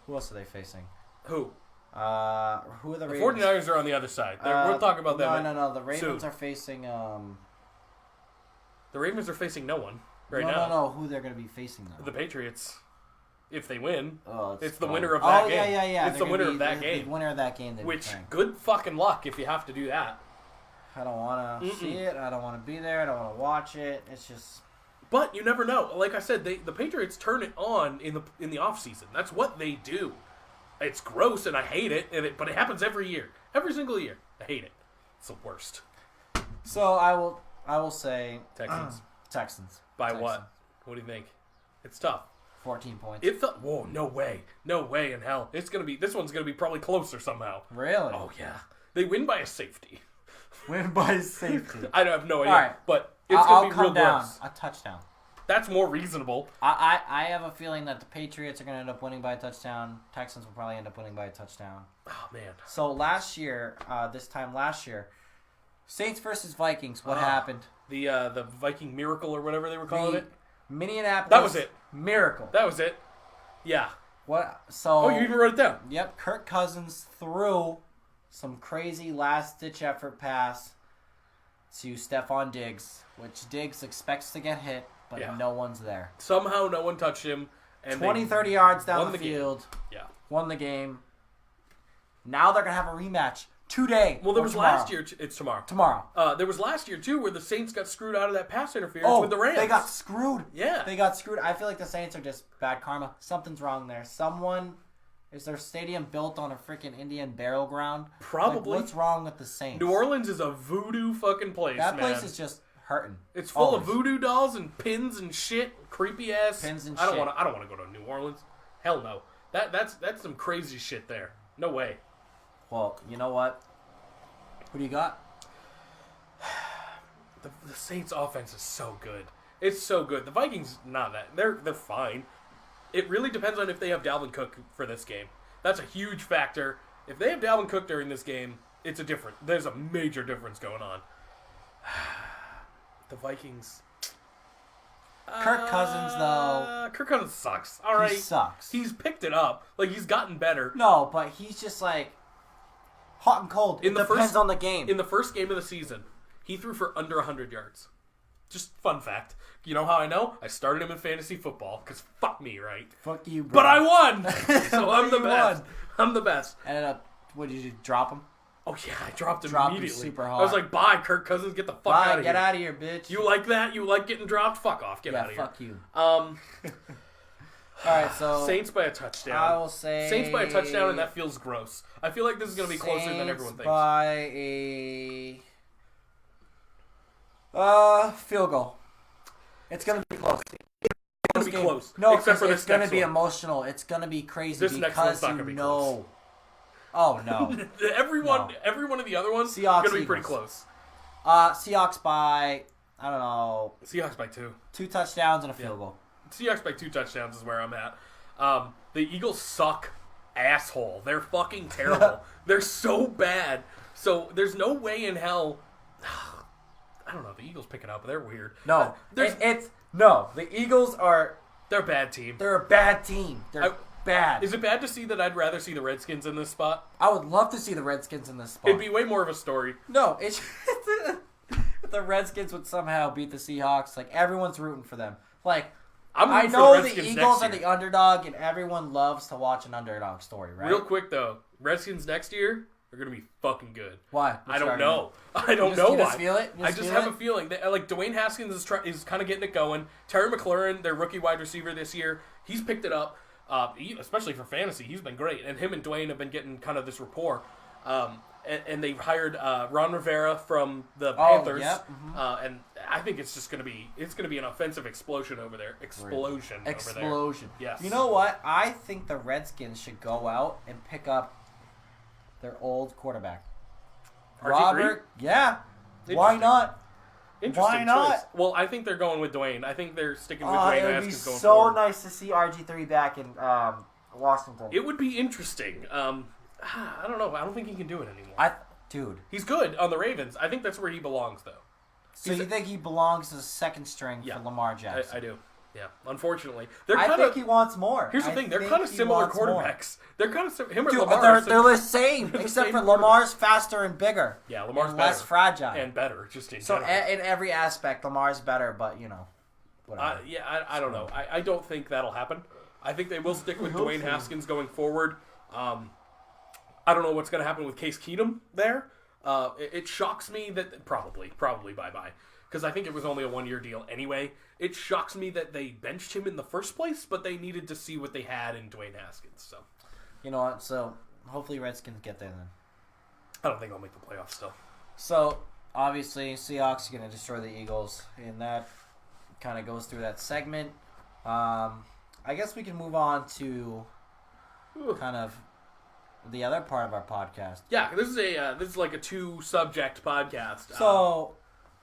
who else are they facing? Who? Who are the The Ravens? 49ers are on the other side. We'll talk about them. No. The Ravens soon. are facing. The Ravens are facing no one right no, now. No. Who they're going to be facing though? The Patriots. If they win, Oh, it's the winner of that game. Yeah. It's the winner of that The game. winner of that game. Which, good fucking luck if you have to do that. I don't want to see it. I don't want to be there. I don't want to watch it. It's just. But you never know. Like I said, the Patriots turn it on in the off season. That's what they do. It's gross and I hate it, but it happens every year, every single year. I hate it. It's the worst. So I will say Texans. Texans. By Texans. what? What do you think? It's tough. 14 points. It felt. Whoa! No way! No way in hell! It's gonna be. This one's gonna be probably closer somehow. Really? Oh yeah. They win by a safety. Win by safety. I have no idea. All right. But it's I'll gonna be come real down gross. a touchdown. That's more reasonable. I have a feeling that the Patriots are going to end up winning by a touchdown. Texans will probably end up winning by a touchdown. Oh man. So last year, this time last year, Saints versus Vikings. What happened? The Viking miracle or whatever they were calling The it. Minneapolis. That was it. Miracle. That was it. Yeah. What? So. Oh, you even wrote it down. Yep. Kirk Cousins threw some crazy last-ditch effort pass to Stephon Diggs, which Diggs expects to get hit, but Yeah. no one's there. Somehow no one touched him. And 20, they 30 yards down won the game. field. Yeah. Won the game. Now they're going to have a rematch today. Well, there or was tomorrow. last year. It's tomorrow. Tomorrow. There was last year too, where the Saints got screwed out of that pass interference Oh, with the Rams. they got screwed. Yeah. They got screwed. I feel like the Saints are just bad karma. Something's wrong there. Is their stadium built on a freaking Indian burial ground? Probably. Like, what's wrong with the Saints? New Orleans is a voodoo fucking place, That man. place is just hurting. It's full of Always. voodoo dolls and pins and shit, creepy ass. Pins and I don't shit. want to. I don't want to go to New Orleans. Hell no. That's some crazy shit there. No way. Well, you know what? Who do you got? The Saints' offense is so good. It's so good. The Vikings, not that. They're fine. It really depends on if they have Dalvin Cook for this game. That's a huge factor. If they have Dalvin Cook during this game, there's a major difference going on. The Vikings. Kirk Cousins, though. Kirk Cousins sucks. All right. He sucks. He's picked it up. Like, he's gotten better. No, but he's just like hot and cold. It depends on the game. In the first game of the season, he threw for under 100 yards. Just fun fact. You know how I know? I started him in fantasy football, because fuck me, right? Fuck you, bro. But I won! So I'm the You best. won. I'm the best. Ended up, what did you drop him? Oh, yeah, I dropped him Dropped him immediately. super I hard. was like, bye, Kirk Cousins, get the fuck Bye, out of get here. out of here, bitch. You like that? You like getting dropped? Fuck off. Get yeah, out of here. fuck you. Um, All right, so Saints by a touchdown. I will say Saints by a touchdown, and that feels gross. I feel like this is going to be closer than everyone Saints thinks. by a field goal. It's gonna be close. It's going to be close. No, except for it's this gonna next be one. emotional. It's gonna be crazy This next one's because not you gonna be know. Oh no. Every one of the other ones is Seahawks, going to be pretty Eagles. close. Seahawks by I don't know, Seahawks by 2. 2 touchdowns and a field goal. Seahawks by 2 touchdowns is where I'm at. The Eagles suck asshole. They're fucking terrible. They're so bad. So there's no way in hell. I don't know. The Eagles pick it up. They're weird. No, There's- no. The Eagles are they're a bad team. they're a bad team. They're bad. Is it bad to see that I'd rather see the Redskins in this spot? I would love to see the Redskins in this spot. It'd be way more of a story. No, it's the Redskins would somehow beat the Seahawks. Like everyone's rooting for them. Like I'm I rooting for know the the Redskins Eagles are next the year. underdog, and everyone loves to watch an underdog story, right? Real quick though, Redskins next year are gonna be fucking good. Why? I What's your don't argument? know. I don't just- know you why. just feel it? You I just just feel have it? a feeling that like Dwayne Haskins is kind of getting it going. Terry McLaurin, their rookie wide receiver this year, he's picked it up. Especially for fantasy, he's been great, and him and Dwayne have been getting kind of this rapport. And they hired Ron Rivera from the Panthers, yep, and I think it's just gonna be an offensive explosion over there. Explosion. Over Explosion. there. Yes. You know what? I think the Redskins should go out and pick up their old quarterback. RG3? Robert. Yeah. Why Interesting. not? Interesting Why not? choice. Well, I think they're going with Dwayne. I think they're sticking with Dwayne It would be Haskins going so forward. nice to see RG3 back in Washington. It would be interesting. I don't know. I don't think he can do it anymore. Dude. He's good on the Ravens. I think that's where he belongs, though. So you think he belongs as a second string Yeah. for Lamar Jackson? I do. Yeah, unfortunately, they're I kind think of. he wants more. Here's the I thing: they're think kind of he similar wants more. quarterbacks. They're kind of him and Dude, Lamar. they're the same, They're the except same for quarterback. Lamar's faster and bigger. Yeah, Lamar's and better less fragile. and better, just in So general. in every aspect, Lamar's better, but whatever. I don't know. I don't think that'll happen. I think they will stick with Dwayne Haskins going forward. I don't know what's going to happen with Case Keenum there. It shocks me that probably bye-bye, because I think it was only a 1-year deal anyway. It shocks me that they benched him in the first place, but they needed to see what they had in Dwayne Haskins. So You know what? So hopefully Redskins get there then. I don't think I'll make the playoffs still. So obviously Seahawks are going to destroy the Eagles, and that kind of goes through that segment. I guess we can move on to kind of the other part of our podcast. Yeah, this is like a 2-subject podcast. So,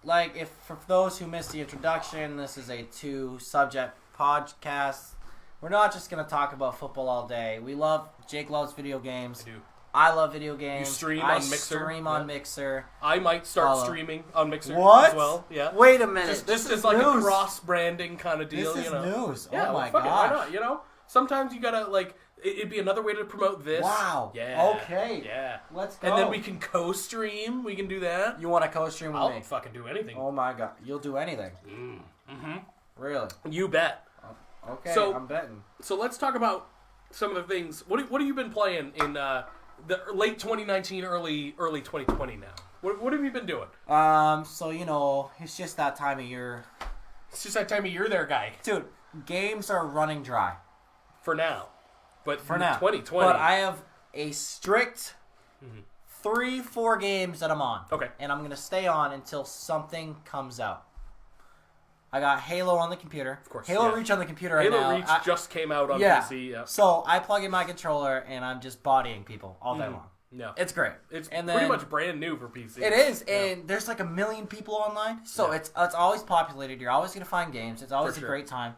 like, if for those who missed the introduction, this is a 2-subject podcast. We're not just gonna talk about football all day. Jake loves video games. I do. I love video games. You stream I on Mixer? stream on Mixer. I might start Follow. streaming on Mixer What? as well. Yeah. Wait a minute. This is is like news. a cross-branding kind of deal. This is news. Yeah, Oh well, my fuck it, why gosh. not? Sometimes you gotta it'd be another way to promote this. Wow. Yeah. Okay. Yeah. Let's go. And then we can co-stream. We can do that. You want to co-stream with I'll me? fucking do anything. Oh my god. You'll do anything. Mm-hmm. Really? You bet. Okay. So- I'm betting. So let's talk about some of the things. What have you been playing in the late 2019, early 2020 now? What have you been doing? So it's just that time of year. It's just that time of year there, guy. Dude, games are running dry. For now. But For now. 2020. But I have a strict 3-4 games that I'm on. Okay. And I'm going to stay on until something comes out. I got Halo on the computer. Of course, Halo yeah. Reach on the computer right Halo now. Reach just came out on yeah. PC. Yeah. So I plug in my controller and I'm just bodying people all day long. No. It's great. It's and pretty then, much brand new for PC. It is, Yeah. and there's like 1 million people online, so Yeah. it's always populated. You're always gonna find games. It's always For sure. a great time.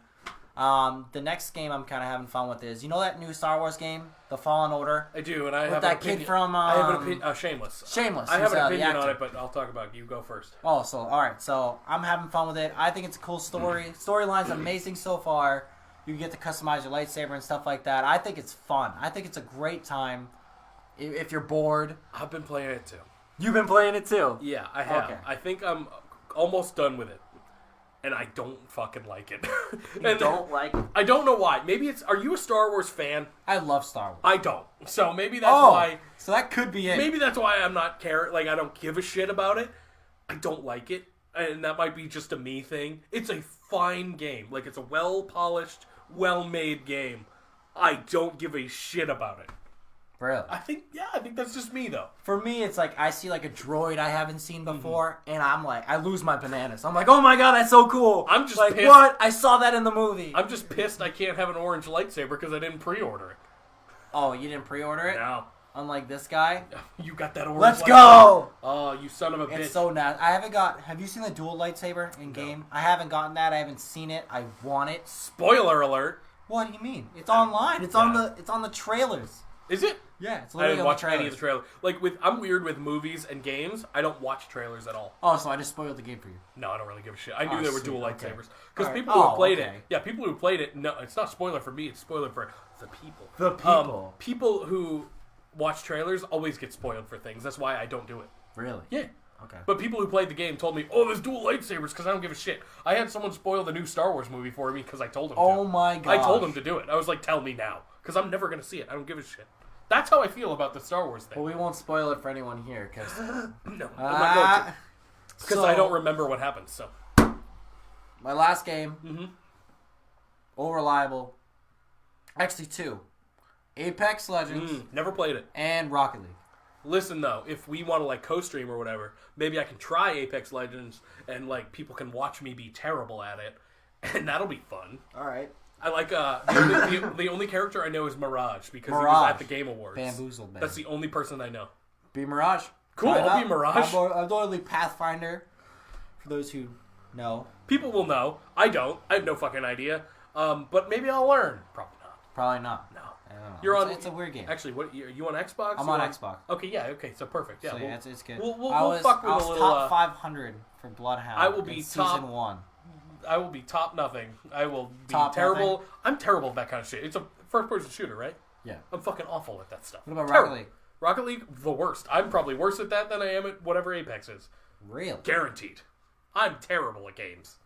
The next game I'm kind of having fun with is that new Star Wars game, The Fallen Order, I do, and I with have that an opinion. kid from I have an opinion. Shameless. I have who's, an the opinion on actor. it, but I'll talk about it. You go first. Oh, so all right. So I'm having fun with it. I think it's a cool story. Storyline's amazing so far. You get to customize your lightsaber and stuff like that. I think it's fun. I think it's a great time. If you're bored, I've been playing it too. you've been playing it too. Yeah, I have. Okay. I think I'm almost done with it, and I don't fucking like it. You don't like it? I don't know why. Maybe it's. Are you a Star Wars fan? I love Star Wars. I don't. So maybe that's why. So that could be it. Maybe that's why I'm not I don't give a shit about it. I don't like it, and that might be just a me thing. It's a fine game. Like, it's a well polished, well made game. I don't give a shit about it. Really? I think that's just me though. For me, it's like I see like a droid I haven't seen Mm-hmm. before, and I'm like, I lose my bananas. I'm like, oh my god, that's so cool. I'm just like, pissed. what? I saw that in the movie. I'm just pissed I can't have an orange lightsaber because I didn't pre-order it. Oh, you didn't pre-order it? No. Unlike this guy. You got that orange Let's lightsaber. go! Oh, you son of a bitch. It's so nasty. I haven't got. Have you seen the dual lightsaber in game? I haven't gotten that. I haven't seen it. I want it. Spoiler alert. What do you mean? It's online. It's on the. It's on the trailers. Is it? Yeah, it's I literally didn't on watch the trailers. any of the trailers. Like, I'm weird with movies and games. I don't watch trailers at all. Oh, so I just spoiled the game for you. No, I don't really give a shit. I knew Oh, there were sweet, dual okay. lightsabers. Because Alright. people who Oh, played okay. it, people who played it, no, it's not spoiler for me, it's spoiler for the people. The people. People who watch trailers always get spoiled for things. That's why I don't do it. Really? Yeah. Okay. But people who played the game told me, oh, there's dual lightsabers because I don't give a shit. I had someone spoil the new Star Wars movie for me because I told them Oh to. my god. I told them to do it. I was like, tell me now. Because I'm never going to see it. I don't give a shit. That's how I feel about the Star Wars thing. Well, we won't spoil it for anyone here because. No, I'm not going to. Because I don't remember what happens, so. My last game. Mm-hmm. All reliable. Actually, 2. Apex Legends Never played it. and Rocket League. Listen, though, if we want to, like, co-stream or whatever, maybe I can try Apex Legends and, like, people can watch me be terrible at it, and that'll be fun. All right. I like, the only character I know is Mirage because he was Mirage. at the Game Awards. Bamboozled, man. That's the only person I know. Be Mirage. Cool, Try it I'll be out. Mirage. I'm totally Pathfinder. For those who know. People will know. I don't. I have no fucking idea. But maybe I'll learn. Probably not. Probably not. No. I don't know. You're it's, on. It's a weird game. Actually, what you on Xbox? I'm or on Xbox. Okay, yeah. Okay, so perfect. Yeah, So we'll- yeah, it's good. We'll I fuck with was a little. top 500 for Bloodhound. I will be in top- season 1. I will be top nothing. I will be Top terrible. nothing? I'm terrible at that kind of shit. It's a first-person shooter, right? Yeah. I'm fucking awful at that stuff. What about Terrible. Rocket League? Rocket League, the worst. I'm probably worse at that than I am at whatever Apex is. Really? Guaranteed. I'm terrible at games.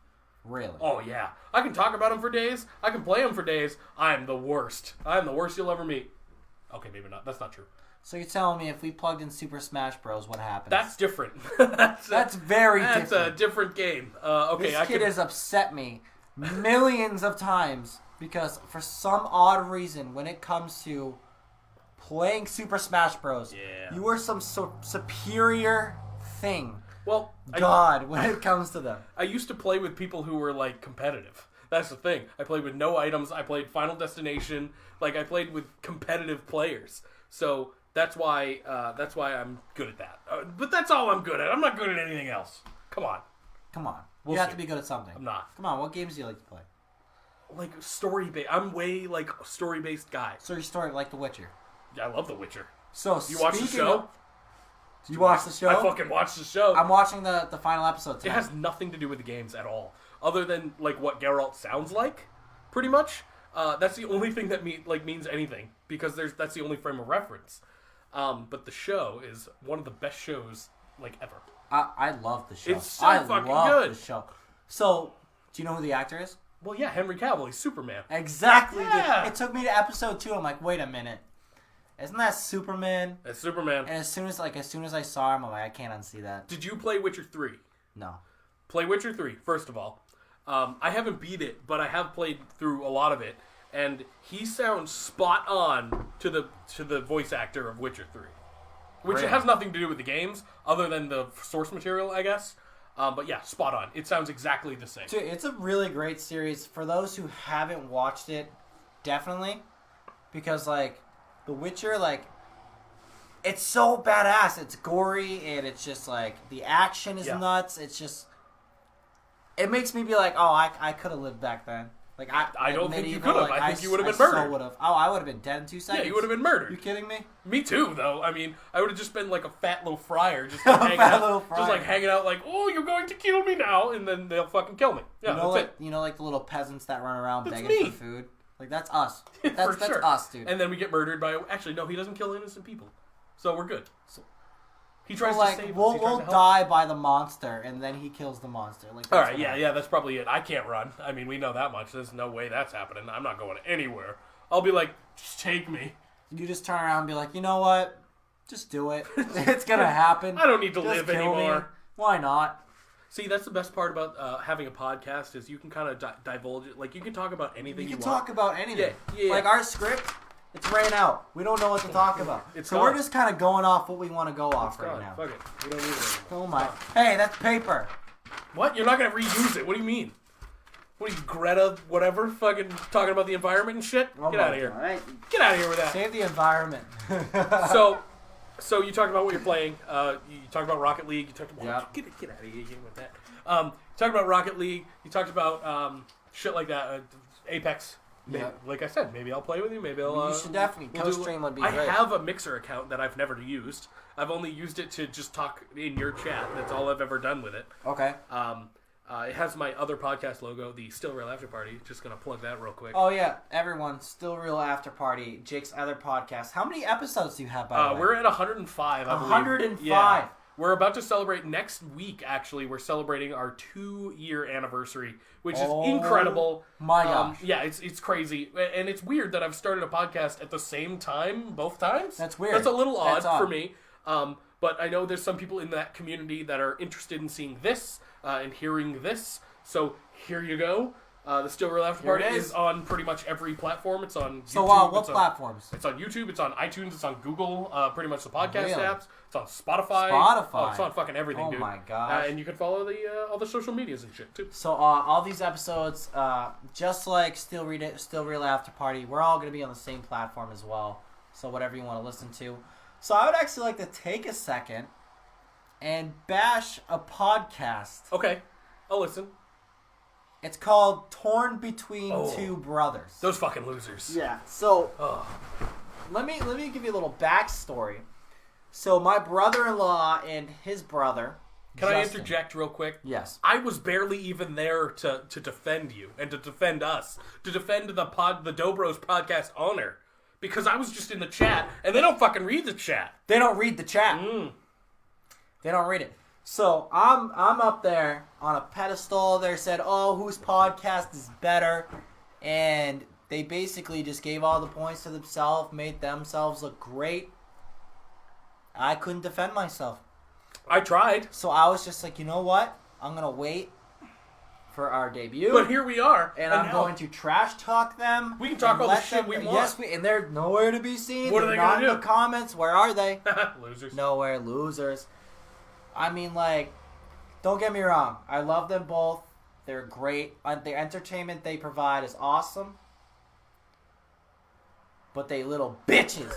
Really? Oh, yeah. I can talk about them for days. I can play them for days. I'm the worst. I'm the worst you'll ever meet. Okay, maybe not. That's not true. So you're telling me if we plugged in Super Smash Bros, what happens? That's different. that's very That's different. a different game. Okay, This kid has upset me millions of times because for some odd reason, when it comes to playing Super Smash Bros, Yeah. you are some superior thing. Well, God, when it comes to them. I used to play with people who were, like, competitive. That's the thing. I played with no items. I played Final Destination. Like, I played with competitive players. So that's why I'm good at that. But that's all I'm good at. I'm not good at anything else. Come on. Come on. We'll you have see. to be good at something. I'm not. Come on, what games do you like to play? Like, story-based. I'm way, like, a story-based guy. So your story like The Witcher. Yeah, I love The Witcher. So You watch the show? You watch the show? I fucking watched the show. I'm watching the final episode It tonight. has nothing to do with the games at all, other than like what Geralt sounds like, pretty much. That's the only thing that means anything because that's the only frame of reference. But the show is one of the best shows like ever. I love the show. It's so I fucking love good. the show. So, do you know who the actor is? Well, yeah, Henry Cavill, he's Superman. Exactly. Yeah. Dude. It took me to episode 2. I'm like, wait a minute. Isn't that Superman? That's Superman. And as soon as I saw him, I'm like, I can't unsee that. Did you play Witcher 3? No. Play Witcher 3, first of all. I haven't beat it, but I have played through a lot of it, and he sounds spot on to the voice actor of Witcher 3. Which Really? has nothing to do with the games, other than the source material, I guess. But yeah, spot on. It sounds exactly the same. Dude, it's a really great series. For those who haven't watched it, definitely. Because, like, The Witcher, like, it's so badass. It's gory, and it's just, like, the action is Yeah. nuts. It's just... It makes me be like, oh, I could have lived back then. Like, I don't think you medieval, could have. like, I think you would have been so murdered. would've. Oh, I would have been dead in 2 seconds. Yeah, you would have been You murdered. kidding me? Me too, though. I mean, I would have just been like a fat little friar, just A like hanging fat out, little friar. just like hanging out, like, oh, you're going to kill me now, and then they'll fucking kill me. Yeah, that's it. You know, like the little peasants that run around That's begging me. for food? Like, that's us. For That's sure. us, dude. And then we get murdered by. Actually, no, he doesn't kill innocent people, so we're good. He tries Well, like, to save us. we'll He tries to help. die by the monster, and then he kills the monster. Like, that's All right, what yeah, happens. yeah, that's probably it. I can't run. I mean, we know that much. There's no way that's happening. I'm not going anywhere. I'll be like, just take me. You just turn around and be like, you know what? Just do it. It's gonna happen. I don't need to Just live kill me. anymore. Why not? See, that's the best part about having a podcast is you can kind of divulge it. Like, you can talk about anything You you can want. talk about anything. Yeah. Like, our script, it's ran out. We don't know what to talk about. It's so gone. we're just kind of going off what we want to go off right God, now. fuck it. We don't need it anymore. Oh my. Hey, that's paper. What? You're not going to reuse it? What do you mean? What are you, Greta, whatever, fucking talking about the environment and shit? Oh Get my out of here. God. Hey, Get out of here with that. save the environment. So you talked about what you're playing. You talked about Rocket League. You talked about Yeah. get out of here with that. You talked about Rocket League. You talked about shit like that. Apex. Maybe, Yeah. like I said, maybe I'll play with you. Maybe I'll. You should definitely. we'll do- Co-stream would be I great. have a Mixer account that I've never used. I've only used it to just talk in your chat. That's all I've ever done with it. Okay. It has my other podcast logo, the Still Real After Party. Just gonna plug that real quick. Oh yeah, everyone, Still Real After Party, Jake's other podcast. How many episodes do you have by the way? We're at 105. I believe. 105. Yeah. We're about to celebrate next week. Actually, we're celebrating our 2-year anniversary, which is incredible. My gosh. Yeah, it's crazy, and it's weird that I've started a podcast at the same time both times. That's weird. That's a little odd That's odd. for me. But I know there's some people in that community that are interested in seeing this and hearing this. So here you go. The Still Real After Here Party it is. is on pretty much every platform. It's on So YouTube. what it's on- platforms? It's on YouTube. It's on iTunes. It's on Google. Pretty much the podcast Really? apps. It's on Spotify. Spotify. Oh, it's on fucking everything, Oh dude. my gosh. And you can follow the all the social medias and shit too. So all these episodes, just like Still Real After Party, we're all gonna be on the same platform as well. So whatever you want to listen to. So I would actually like to take a second and bash a podcast. Okay, I'll listen. It's called Torn Between Oh. Two Brothers. Those fucking losers. Yeah. So Oh. let me give you a little backstory. So my brother-in-law and his brother Can I Justin. interject real quick? Yes. I was barely even there to defend you and to defend us, to defend the Dobros podcast honor, because I was just in the chat, and they don't fucking read the chat. They don't read the chat. They don't read it. So I'm up there on a pedestal. They said, "Oh, whose podcast is better?" And they basically just gave all the points to themselves, made themselves look great. I couldn't defend myself. I tried, So I was just like, you know what? I'm going to wait for our debut. but here we are, and I'm now- going to trash talk them. We can talk and all the let shit them- we want. Yes, and they're nowhere to be seen. What are They're they not gonna in do? the comments. Where are they? Losers. Nowhere. Losers. I mean, like, don't get me wrong. I love them both. They're great. The entertainment they provide is awesome. But they little bitches.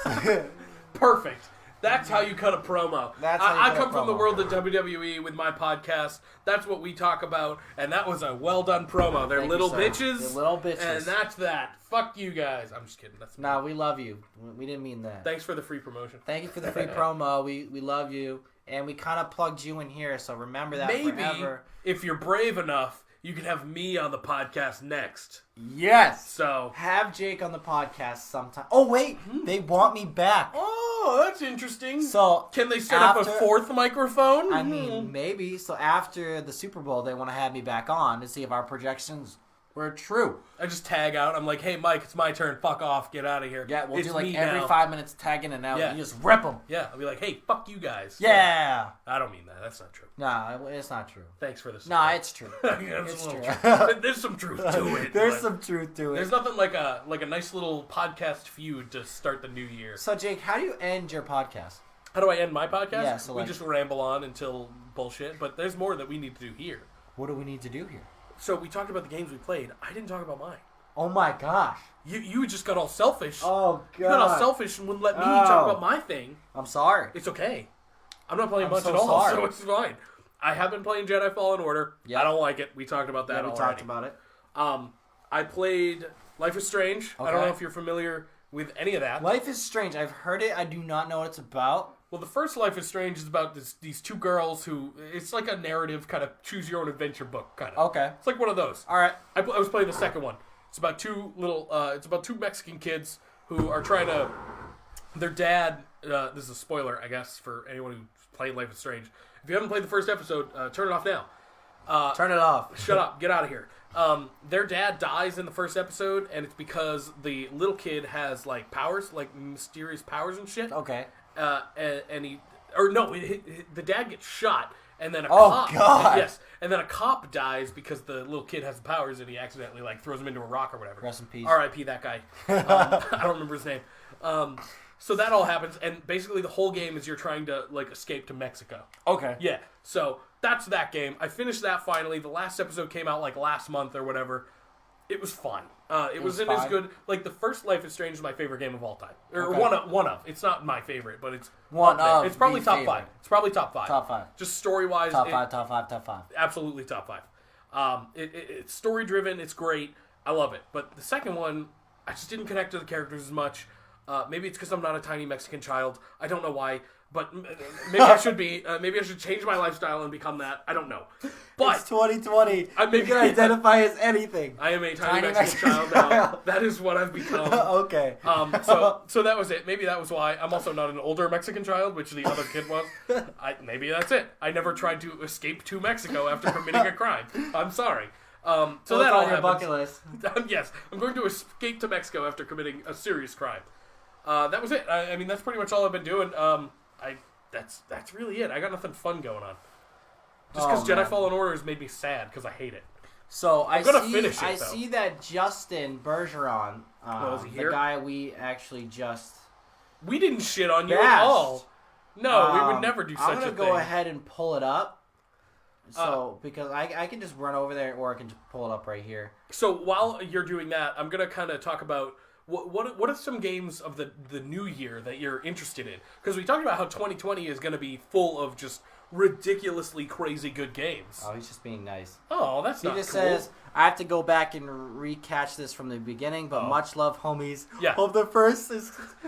Perfect. That's how you cut a promo. That's how you I cut a come from the promo. world of WWE with my podcast. That's what we talk about, and that was a well done promo. They're Thank little you, sir. bitches. They're little bitches. And that's that. Fuck you guys. I'm just kidding. That's Nah, we love you. We didn't mean that. Thanks for the free promotion. Thank you for the free promo. We love you. And we kind of plugged you in here, so remember that Maybe forever. if you're brave enough, you can have me on the podcast next. Yes. So, Have Jake on the podcast sometime. Oh, wait. They want me back. oh, that's interesting. So, Can they set up a after- fourth microphone? I mean, maybe. So after the Super Bowl, they want to have me back on to see if our projections were true. I just tag out. I'm like, hey, Mike, it's my turn. Fuck off. Get out of here. Yeah, we'll It's do like me every now. 5 minutes tagging and out. Yeah. You just rip them. Yeah, I'll be like, hey, fuck you guys. Yeah. I don't mean that. That's not true. Nah, it's not true. Thanks for this. Nah, it's true. There's It's a little true. truth. There's some truth to it. There's but some truth to it. There's nothing like a nice little podcast feud to start the new year. So, Jake, how do you end your podcast? How do I end my podcast? Yeah, so we like- just ramble on until bullshit, but there's more that we need to do here. What do we need to do here? So we talked about the games we played. I didn't talk about mine. Oh my gosh. You just got all selfish. Oh You got all god. selfish and wouldn't let me Oh. talk about my thing. I'm sorry. It's okay. I'm not playing I'm much so at all, sorry. so it's fine. I have been playing Jedi Fallen Order. Yep. I don't like it. We talked about that Yeah, we already. talked about it. I played Life is Strange. I don't Okay. know if you're familiar with any of that. Life is Strange. I've heard it. I do not know what it's about. Well, the first Life is Strange is about these two girls who... It's like a narrative kind of choose-your-own-adventure book, kind of. Okay. It's like one of those. All right. I was playing the second one. It's about two Mexican kids who are trying to... Their dad... this is a spoiler, I guess, for anyone who's played Life is Strange. If you haven't played the first episode, turn it off now. Turn it off. Shut up. Get out of here. Their dad dies in the first episode, and it's because the little kid has, like, powers, like, mysterious powers and shit. Okay. And he... Or, no, the dad gets shot, and then a Oh, cop... God. Yes. And then a cop dies because the little kid has powers, and he accidentally, like, throws him into a rock or whatever. Rest in peace. R.I.P. that guy. I don't remember his name. So that all happens, and basically the whole game is you're trying to, like, escape to Mexico. Okay. Yeah, so that's that game. I finished that finally. The last episode came out like last month or whatever. It was fun. It wasn't as fine? good. Like the first Life is Strange is my favorite game of all time, or Okay. one of. It's not my favorite, but it's One up there. of It's probably the top favorite. five. It's probably top five. Top five. Just story wise, Top five. Top five. Top five. absolutely top five. It's story driven. It's great. I love it. But the second one, I just didn't connect to the characters as much. Maybe it's because I'm not a tiny Mexican child. I don't know why. But maybe I should be. Maybe I should change my lifestyle and become that. I don't know. But It's 2020. maybe- You can identify as anything. I am a tiny Tiny Mexican child Mexican now. child. That is what I've become. Okay. So that was it. Maybe that was why. I'm also not an older Mexican child, which the other kid was. Maybe that's it. I never tried to escape to Mexico after committing a crime. I'm sorry. So So that that's all on your happens. bucket list. Yes, I'm going to escape to Mexico after committing a serious crime. That was it. I mean, that's pretty much all I've been doing. That's really it. I got nothing fun going on. Just because Oh, Jedi man. Fallen Order has made me sad because I hate it. So I gonna see. finish it, I though. see that Justin Bergeron, is he the here? guy we actually just We didn't shit on you at bashed. all. No, we would never do such I'm gonna a go thing. ahead and pull it up. So because I can just run over there, or I can just pull it up right here. So while you're doing that, I'm gonna kind of talk about what are some games of the new year that you're interested in? Because we talked about how 2020 is gonna be full of just ridiculously crazy good games. Oh, he's just being nice. Oh, that's He not just cool. says, I have to go back and recatch this from the beginning, but much love, homies. Yeah. Hope the first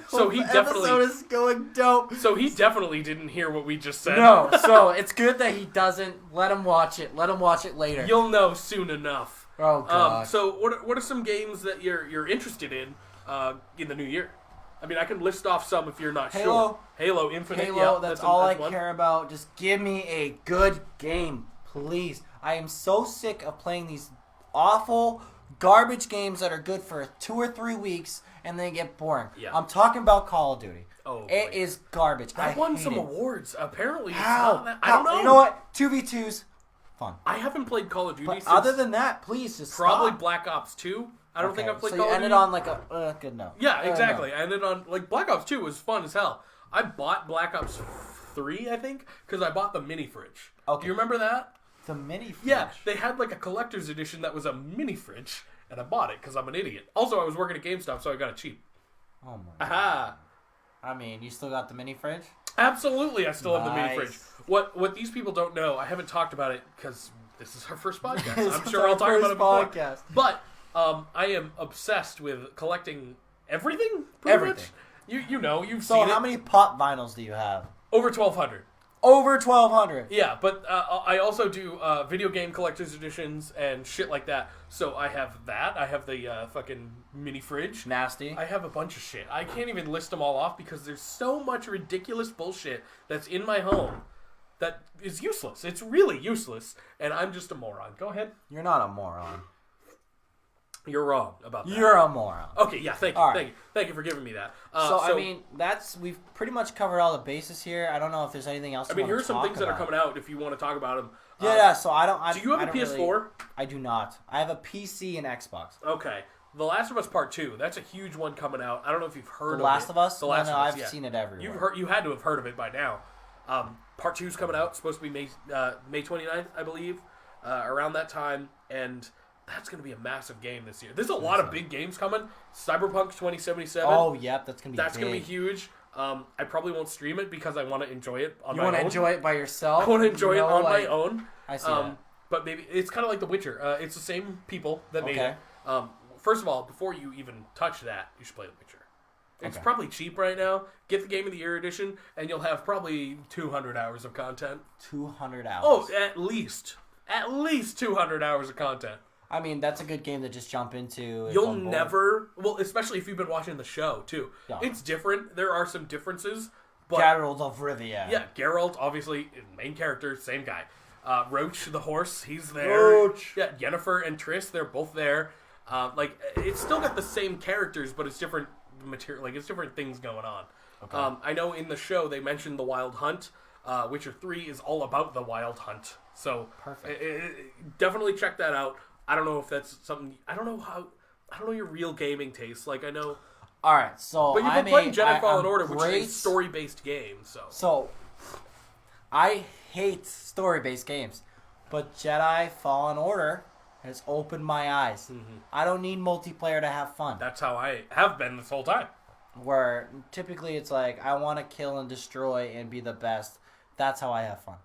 So he definitely- episode is going dope. So he definitely didn't hear what we just said. No, so it's good that he doesn't. Let him watch it. Let him watch it later. You'll know soon enough. Oh god. So what are some games that you're interested in the new year? I mean, I can list off some if you're not Halo. sure. Halo Infinite. Halo, yeah, that's all I one. care about. Just give me a good game, please. I am so sick of playing these awful garbage games that are good for 2 or 3 weeks and they get boring. Yeah. I'm talking about Call of Duty. Oh, It boy. is garbage. That I won hate some it. awards. Apparently, it's How? not that, I don't know. You know what? 2v2s, fun. I haven't played Call of Duty But since other than that, please just probably stop. Black Ops 2. I don't think I've played so Call you of ended Duty. on like a good note. Yeah, No. exactly. I ended on like Black Ops 2 was fun as hell. I bought Black Ops 3, I think, because I bought the mini fridge. Okay. Do you remember that? The mini fridge. Yeah, they had like a collector's edition that was a mini fridge, and I bought it because I'm an idiot. Also, I was working at GameStop, so I got it cheap. Oh my god. Aha! I mean, you still got the mini fridge? Absolutely, I still have the mini Nice. fridge. What these people don't know, I haven't talked about it because this is our first podcast. This I'm is sure our I'll talk about first it before. podcast. But I am obsessed with collecting everything. Pretty Everything. Much. You know, you've So seen how it. many pop vinyls do you have? Over 1,200. Over 1,200. Yeah, but I also do video game collector's editions and shit like that. So I have that. I have the fucking mini fridge. Nasty. I have a bunch of shit. I can't even list them all off because there's so much ridiculous bullshit that's in my home that is useless. It's really useless, and I'm just a moron. Go ahead. You're not a moron. You're wrong about that. You're a moron. Okay, yeah, thank you. All right. Thank you. Thank you for giving me that. So I mean, we've pretty much covered all the bases here. I don't know if there's anything else. I mean, here are some things that are coming out if you want to talk about them. Yeah, so I don't. Do you have I a don't PS4? really- I do not. I have a PC and Xbox. Okay. The Last of Us Part 2. That's a huge one coming out. I don't know if you've heard The of Last it. of Us? The Last no, of Us, I've yeah. seen it everywhere. You had to have heard of it by now. Part 2's coming out. It's supposed to be May 29th, I believe, around that time. And that's going to be a massive game this year. There's a lot of big games coming. Cyberpunk 2077. Oh, yep, that's gonna be. That's big. going to be huge. I probably won't stream it because I want to enjoy it on You my own. want to enjoy it by yourself? I want to enjoy it No, on my like- own. I see that. But maybe it's kind of like The Witcher. It's the same people that made Okay. it. First of all, before you even touch that, you should play The Witcher. It's Okay. probably cheap right now. Get the Game of the Year edition, and you'll have probably 200 hours of content. 200 hours. Oh, at least 200 hours of content. I mean, that's a good game to just jump into. You'll never, well, especially if you've been watching the show too. Yeah. It's different. There are some differences, but Geralt of Rivia. yeah, Geralt, obviously, main character, same guy. Roach, the horse, he's there. Roach. Yeah, Yennefer and Triss, they're both there. It's still got the same characters, but it's different material. Like, it's different things going on. Okay. I know in the show they mentioned the Wild Hunt. Witcher 3 is all about the Wild Hunt. So, Perfect. definitely check that out. I don't know if that's something... I don't know your real gaming taste. Like, I know... All right, so But you've been I'm playing a- Jedi Fallen I'm Order, which great- is a story-based game, so... So, I hate story-based games, but Jedi Fallen Order has opened my eyes. Mm-hmm. I don't need multiplayer to have fun. That's how I have been this whole time. Where typically it's like I want to kill and destroy and be the best. That's how I have fun.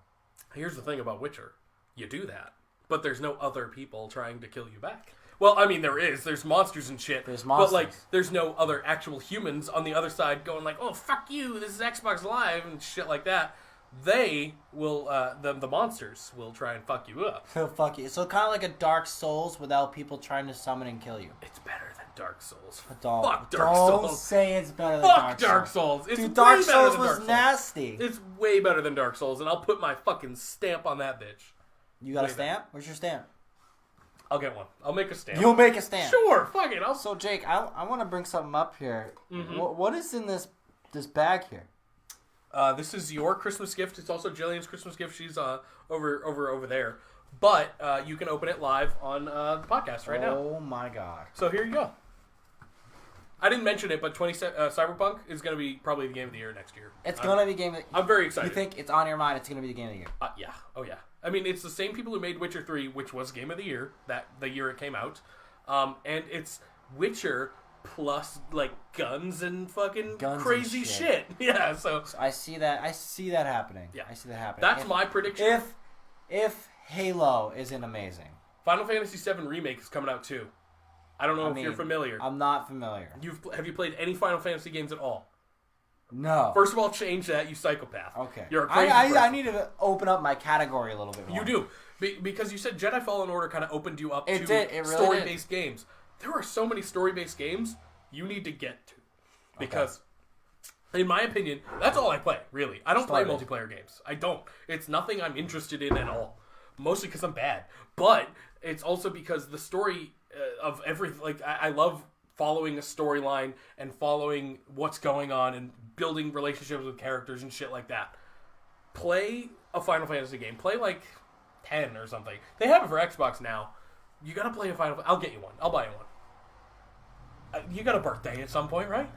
Here's the thing about Witcher. You do that, but there's no other people trying to kill you back. Well, I mean, there is. There's monsters and shit. There's But, like, monsters. there's no other actual humans on the other side going like, oh, fuck you, this is Xbox Live and shit like that. They will, the monsters will try and fuck you up. Fuck you. So kind of like a Dark Souls without people trying to summon and kill you. It's better than Dark Souls. Don't, Fuck Dark don't Souls. say it's better than Fuck Dark Souls. It's Dude, way Dark better Souls than was Dark Souls. nasty. It's way better than Dark Souls, and I'll put my fucking stamp on that bitch. You got a Way stamp? Where's your stamp? I'll get one. I'll make a stamp. You'll make a stamp. Sure, fuck it. I'll So Jake, I want to bring something up here. Mm-hmm. What is in this bag here? This is your Christmas gift. It's also Jillian's Christmas gift. She's over there. But you can open it live on the podcast right now. Oh my god. So here you go. I didn't mention it, but Cyberpunk is going to be probably the game of the year next year. It's gonna be game. I'm very excited. You think it's on your mind? It's gonna be the game of the year. Yeah. Oh yeah. I mean, it's the same people who made Witcher 3, which was game of the year the year it came out, and it's Witcher plus like guns and fucking Guns and crazy shit. Yeah. So I see that. I see that happening. Yeah. I see that happening. that's my prediction. If Halo isn't amazing, Final Fantasy VII Remake is coming out too. I don't know if you're familiar. I'm not familiar. Have you played any Final Fantasy games at all? No. First of all, change that, you psychopath. Okay. You're a crazy I person. need to open up my category a little bit more. You do. Because you said Jedi Fallen Order kind of opened you up to really story-based games. There are so many story-based games you need to get to. Because, in my opinion, that's all I play, really. I don't play multiplayer games. I don't. It's nothing I'm interested in at all. Mostly because I'm bad. But it's also because the story of everything... Like, I love following a storyline and following what's going on and building relationships with characters and shit like that. Play a Final Fantasy game. Play, like, 10 or something. They have it for Xbox now. You gotta play a Final Fantasy. I'll get you one. I'll buy you one. You got a birthday at some point, right?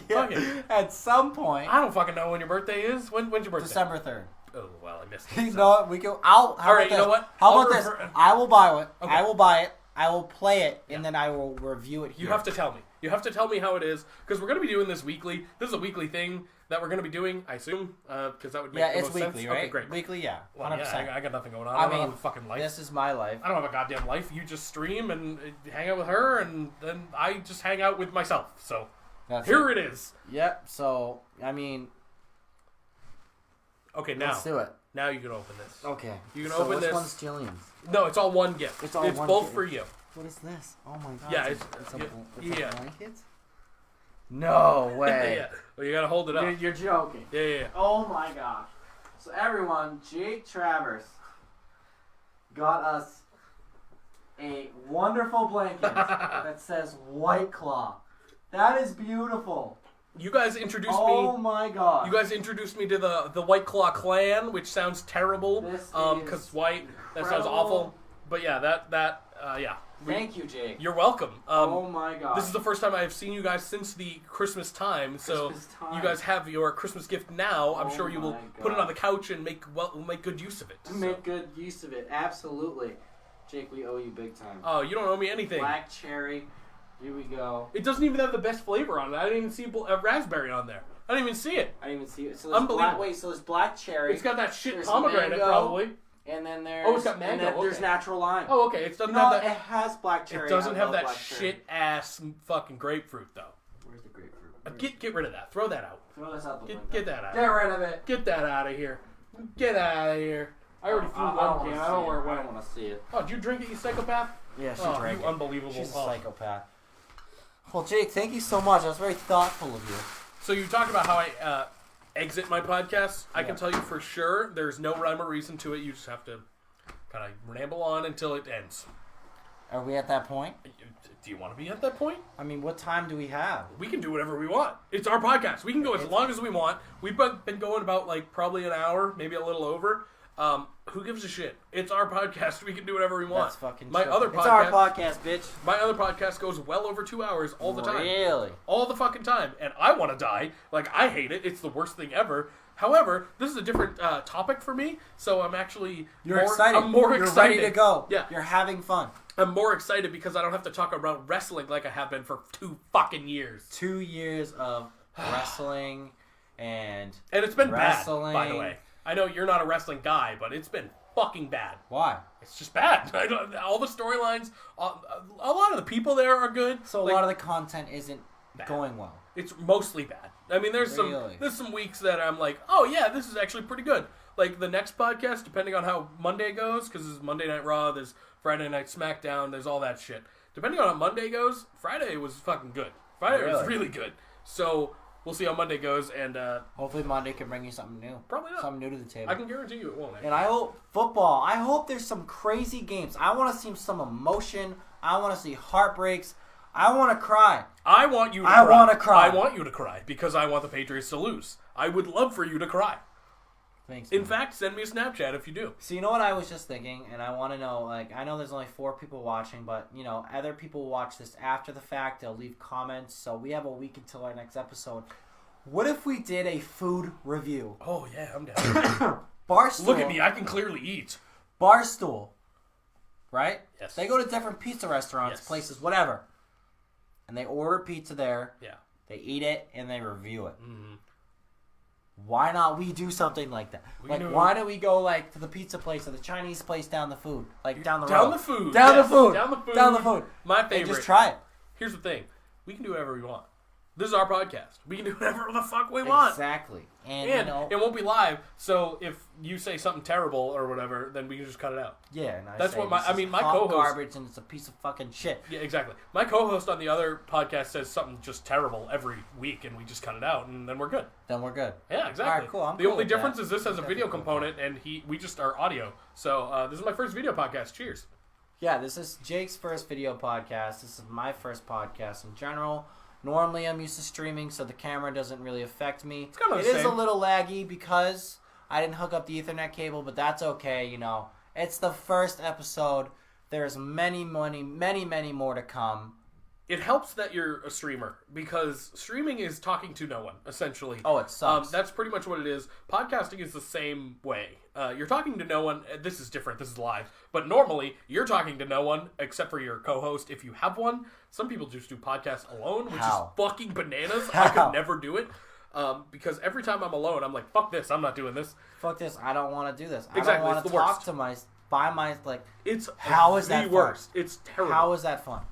Yeah, at some point. I don't fucking know when your birthday is. When's your birthday? December 3rd. Oh, well, I missed it. You know what? We go. All right, you know what? How about this? I will buy it. Okay. I will buy it. I will play it, and then I will review it here. You have to tell me. You have to tell me how it is, because we're going to be doing this weekly. This is a weekly thing that we're going to be doing, I assume, because that would make the it's most weekly, sense. right? Okay, great. Weekly, yeah. 100%. Well, yeah, I got nothing going on. I don't have a fucking life. This is my life. I don't have a goddamn life. You just stream and hang out with her, and then I just hang out with myself. So, here it is. Yep, so, I mean... Okay, now. Let's do it. Now you can open this. Okay. You can so open this. Which one's Jillian's? No, it's all one gift. It's all it's one both gift. for you. What is this? Oh my god. Yeah, it's a yeah. blanket? No way. Yeah. Well, you gotta hold it up. You're joking. Yeah. Oh my gosh. So everyone, Jake Travers got us a wonderful blanket that says White Claw. That is beautiful. You guys introduced me. Oh my god. You guys introduced me to the White Claw clan, which sounds terrible. Because white, that sounds awful. But yeah, yeah. Thank you, Jake. You're welcome. Oh my god. This is the first time I have seen you guys since the Christmas time, so you guys have your Christmas gift now. I'm sure you will put it on the couch and make good use of it. Make good use of it, absolutely. Jake, we owe you big time. Oh, you don't owe me anything. Black cherry. Here we go. It doesn't even have the best flavor on it. I didn't even see a raspberry on there. I didn't even see it. I didn't even see it. So Unbelievable. So there's black cherry. It's got that shit there's pomegranate mango, probably. And then there's... Oh, it's got mango. And then there's natural lime. Oh, okay. It doesn't No, have that. it has black cherry. It doesn't I have love that black cherry. shit-ass fucking grapefruit, though. Where's the grapefruit? Get rid of that. Throw that out. Throw this out the window. Get that out. Get rid of it. Get that out of here. Get out of here. I already threw one can. I don't know where it went. I don't want to see it. Oh, did you drink it, you psychopath? Yeah, she Oh, drank you it. unbelievable. She's a Oh. psychopath. Well, Jake, thank you so much. That was very thoughtful of you. So you talked about how I exit my podcast. I can tell you for sure there's no rhyme or reason to it. You just have to kind of ramble on until it ends. Are we at that point? Do you want to be at that point? I mean, what time do we have? We can do whatever we want. It's our podcast. We can go as long as we want. We've been going about probably an hour, maybe a little over. Who gives a shit? It's our podcast. We can do whatever we want. That's fucking my true. other It's podcast, our podcast, bitch. My other podcast goes well over 2 hours all the time. Really? All the fucking time. And I want to die. I hate it. It's the worst thing ever. However, this is a different topic for me, so I'm actually excited. I'm more You're excited. ready to go. Yeah. You're having fun. I'm more excited because I don't have to talk about wrestling like I have been for 2 fucking years. 2 years of wrestling and it's been wrestling. bad, by the way. I know you're not a wrestling guy, but it's been fucking bad. Why? It's just bad. All the storylines, a lot of the people there are good. So a lot of the content isn't bad. going well. It's mostly bad. I mean, there's some weeks that I'm like, oh yeah, this is actually pretty good. Like the next podcast, depending on how Monday goes, because there's Monday Night Raw, there's Friday Night SmackDown, there's all that shit. Depending on how Monday goes, Friday was fucking good. Friday was really good. So we'll see how Monday goes, and hopefully Monday can bring you something new. Probably not. Something new to the table. I can guarantee you it won't. And I hope football. I hope there's some crazy games. I want to see some emotion. I want to see heartbreaks. I want to cry. I want you to cry. I want to cry. I want you to cry because I want the Patriots to lose. I would love for you to cry. Thanks. In fact, send me a Snapchat if you do. So you know what I was just thinking, and I want to know, I know there's only 4 people watching, but, other people watch this after the fact. They'll leave comments, so we have a week until our next episode. What if we did a food review? Oh, yeah, I'm down. Barstool. Look at me. I can clearly eat. Barstool. Right? Yes. They go to different pizza restaurants, places, whatever. And they order pizza there. Yeah. They eat it, and they review it. Mm-hmm. Why not we do something like that? Like, why don't we go like to the pizza place or the Chinese place down the food, like down the road? Down the food. Down the food. Down the food. My favorite. And just try it. Here's the thing: we can do whatever we want. This is our podcast. We can do whatever the fuck we want. Exactly. And it won't be live. So if you say something terrible or whatever, then we can just cut it out. Yeah, and that's say, what my hot co-host garbage and it's a piece of fucking shit. Yeah, exactly. My co-host on the other podcast says something just terrible every week, and we just cut it out, and then we're good. Then we're good. Yeah, exactly. All right, cool. I'm the cool only with difference that. is this has a video component, and we just are audio. So this is my first video podcast. Cheers. Yeah, this is Jake's first video podcast. This is my first podcast in general. Normally, I'm used to streaming, so the camera doesn't really affect me. It's kind of It is a little laggy because I didn't hook up the Ethernet cable, but that's okay. You know, it's the first episode. There's many more to come. It helps that you're a streamer because streaming is talking to no one, essentially. Oh, it sucks. That's pretty much what it is. Podcasting is the same way. You're talking to no one. This is different. This is live. But normally, you're talking to no one except for your co-host if you have one. Some people just do podcasts alone, which is fucking bananas. I could never do it. Because every time I'm alone, I'm like, fuck this. I'm not doing this. Fuck this. I don't want to do this. Exactly. I don't want to talk to It's how is that the fun? worst. It's terrible. How is that fun?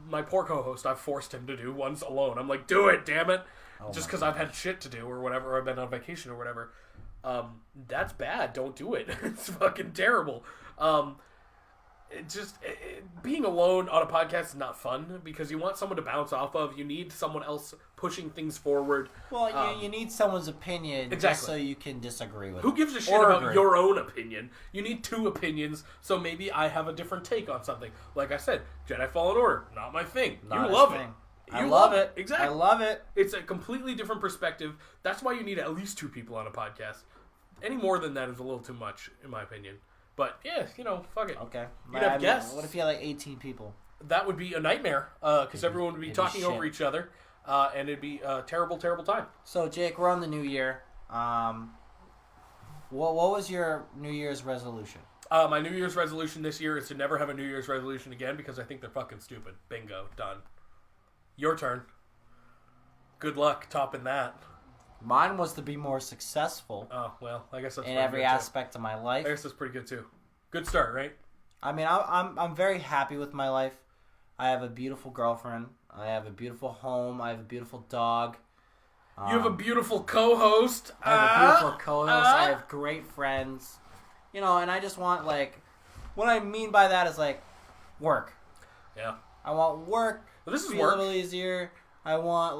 My poor co-host, I've forced him to do once alone. I'm like, do it, damn it. Oh just because I've had shit to do or whatever, or I've been on vacation or whatever. That's bad. Don't do it. It's fucking terrible. Being alone on a podcast is not fun because you want someone to bounce off of. You need someone else pushing things forward. Well, you need someone's opinion just so you can disagree with it. Who gives a shit about your own opinion? You need two opinions, so maybe I have a different take on something. Like I said, Jedi Fallen Order, not my thing. You love it. I love it. Exactly. I love it. It's a completely different perspective. That's why you need at least two people on a podcast. Any more than that is a little too much, in my opinion. But, yeah, fuck it. Okay. You'd have guests. What if you had like 18 people? That would be a nightmare, because everyone would be talking over each other, and it'd be a terrible, terrible time. So, Jake, we're on the new year. What was your New Year's resolution? My New Year's resolution this year is to never have a New Year's resolution again, because I think they're fucking stupid. Bingo. Done. Your turn. Good luck topping that. Mine was to be more successful. Oh, well, I guess that's in every aspect of my life. I guess that's pretty good, too. Good start, right? I mean, I'm very happy with my life. I have a beautiful girlfriend. I have a beautiful home. I have a beautiful dog. You have a beautiful co-host. I have a beautiful co-host. I have great friends. And I just want, what I mean by that is, work. Yeah. I want work to be a little easier. I want,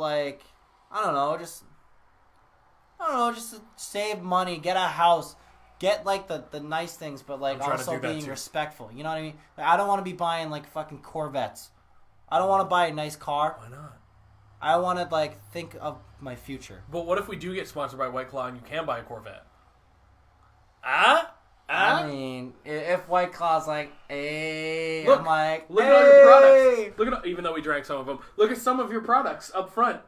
just to save money, get a house, get, the nice things, but, also being respectful. You know what I mean? I don't want to be buying, fucking Corvettes. I don't want to buy a nice car. Why not? I want to, think of my future. But what if we do get sponsored by White Claw and you can buy a Corvette? I mean, if White Claw's hey, look, I'm like, look at all your products. Look at, even though we drank some of them, look at some of your products up front,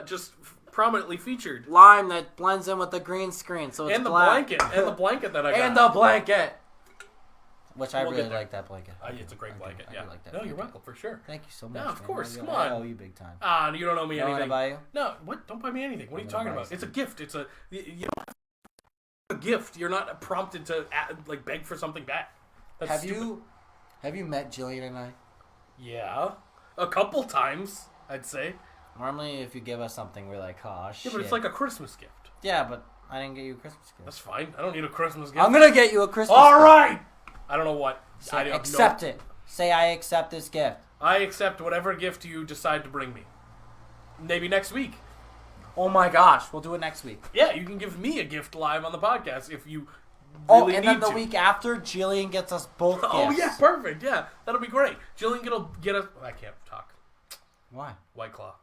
just prominently featured. Lime that blends in with the green screen, so it's black. And the blanket that I got. And the blanket. Which I really like that blanket. It's a great blanket. I like that. No, you're welcome, for sure. Thank you so much. No, of course. Come on. I owe you big time. You don't owe me anything. I buy you? No, what? Don't buy me anything. What are you talking about? It's a gift. It's a gift. You're not prompted to beg for something back. That's have stupid. you met Jillian and I? Yeah, a couple times, I'd say. Normally, if you give us something, we're like, oh, shit. Yeah, but it's like a Christmas gift. Yeah, but I didn't get you a Christmas gift. That's fine. I don't need a Christmas gift. I'm going to get you a Christmas gift. All right! I don't know what. Accept it. Say, I accept this gift. I accept whatever gift you decide to bring me. Maybe next week. Oh my gosh, we'll do it next week. Yeah, you can give me a gift live on the podcast if you really need to. And then the week after, Jillian gets us both gifts. Oh, yeah, perfect. Yeah, that'll be great. Jillian get us... I can't talk. Why? White Claw.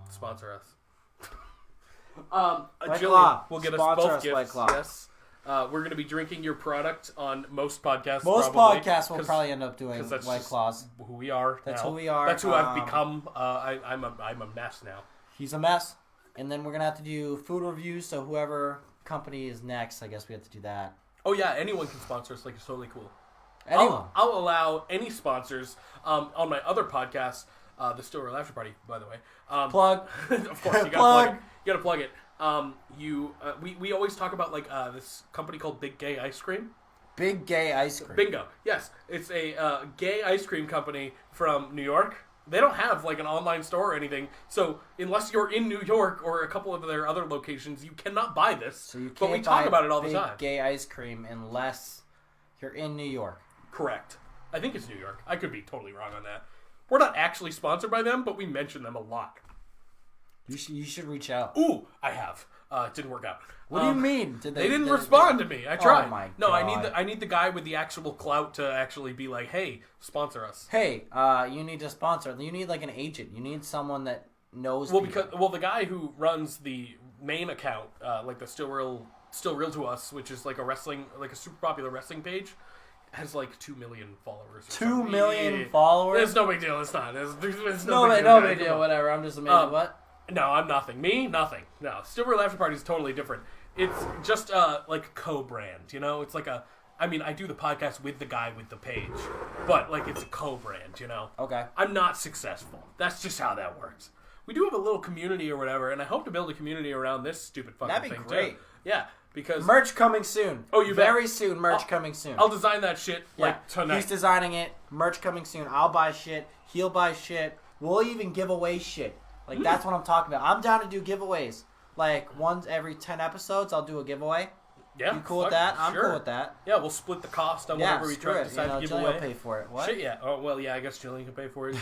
Sponsor us. White Jillian Claw. will get us Sponsor both us, gifts. White Claw. Yes. We're going to be drinking your product on most podcasts. Most podcasts will probably end up doing that's White Claws. Who we are. That's now. who we are. That's who I've become. I'm a mess now. He's a mess. And then we're going to have to do food reviews, so whoever company is next, I guess we have to do that. Oh, yeah, anyone can sponsor us. It's totally cool. Anyone. I'll allow any sponsors on my other podcast, the Still Real After Party, by the way. Plug. Of course, you got to plug it. You got to plug it. We always talk about like this company called Big Gay Ice Cream. Big Gay Ice Cream. Bingo. Yes, it's a gay ice cream company from New York. They don't have like an online store or anything, so unless you're in New York or a couple of their other locations, you cannot buy this. So you can't but we talk buy about it all the Big time. Gay Ice Cream unless you're in New York. Correct. I think it's New York. I could be totally wrong on that. We're not actually sponsored by them, but we mention them a lot. You should reach out. Ooh, I have. It didn't work out. What do you mean? They didn't respond to me. I tried. Oh my no, God. I need the guy with the actual clout to actually be like, hey, sponsor us. Hey, you need to sponsor. You need like an agent. You need someone that knows. Well, people. the guy who runs the main account, like the Still Real to Us, which is like a super popular wrestling page, has like 2 million followers. 2 million Yeah. followers. It's no big deal. It's not. It's No big guy. Come deal. on. Whatever. I'm just amazed. What? No, I'm nothing. Me, nothing. No, Still Real After Party is totally different. It's just like a co-brand, you know? It's like I do the podcast with the guy with the page, but like it's a co-brand, you know? Okay. I'm not successful. That's just how that works. We do have a little community or whatever, and I hope to build a community around this stupid fucking That'd be thing great. too. Yeah, because Merch coming soon. Oh, you bet. Very soon. Merch coming soon. I'll design that shit like tonight. He's designing it. Merch coming soon. I'll buy shit. He'll buy shit. We'll even give away shit. Like that's what I'm talking about. I'm down to do giveaways. Like once every 10 episodes, I'll do a giveaway. Yeah, You cool with that? I'm sure. cool with that. Yeah, we'll split the cost on whatever we screw it. decide to give Jillian away. will pay for it. What? Shit, yeah. Oh, well, yeah, I guess Jillian can pay for it.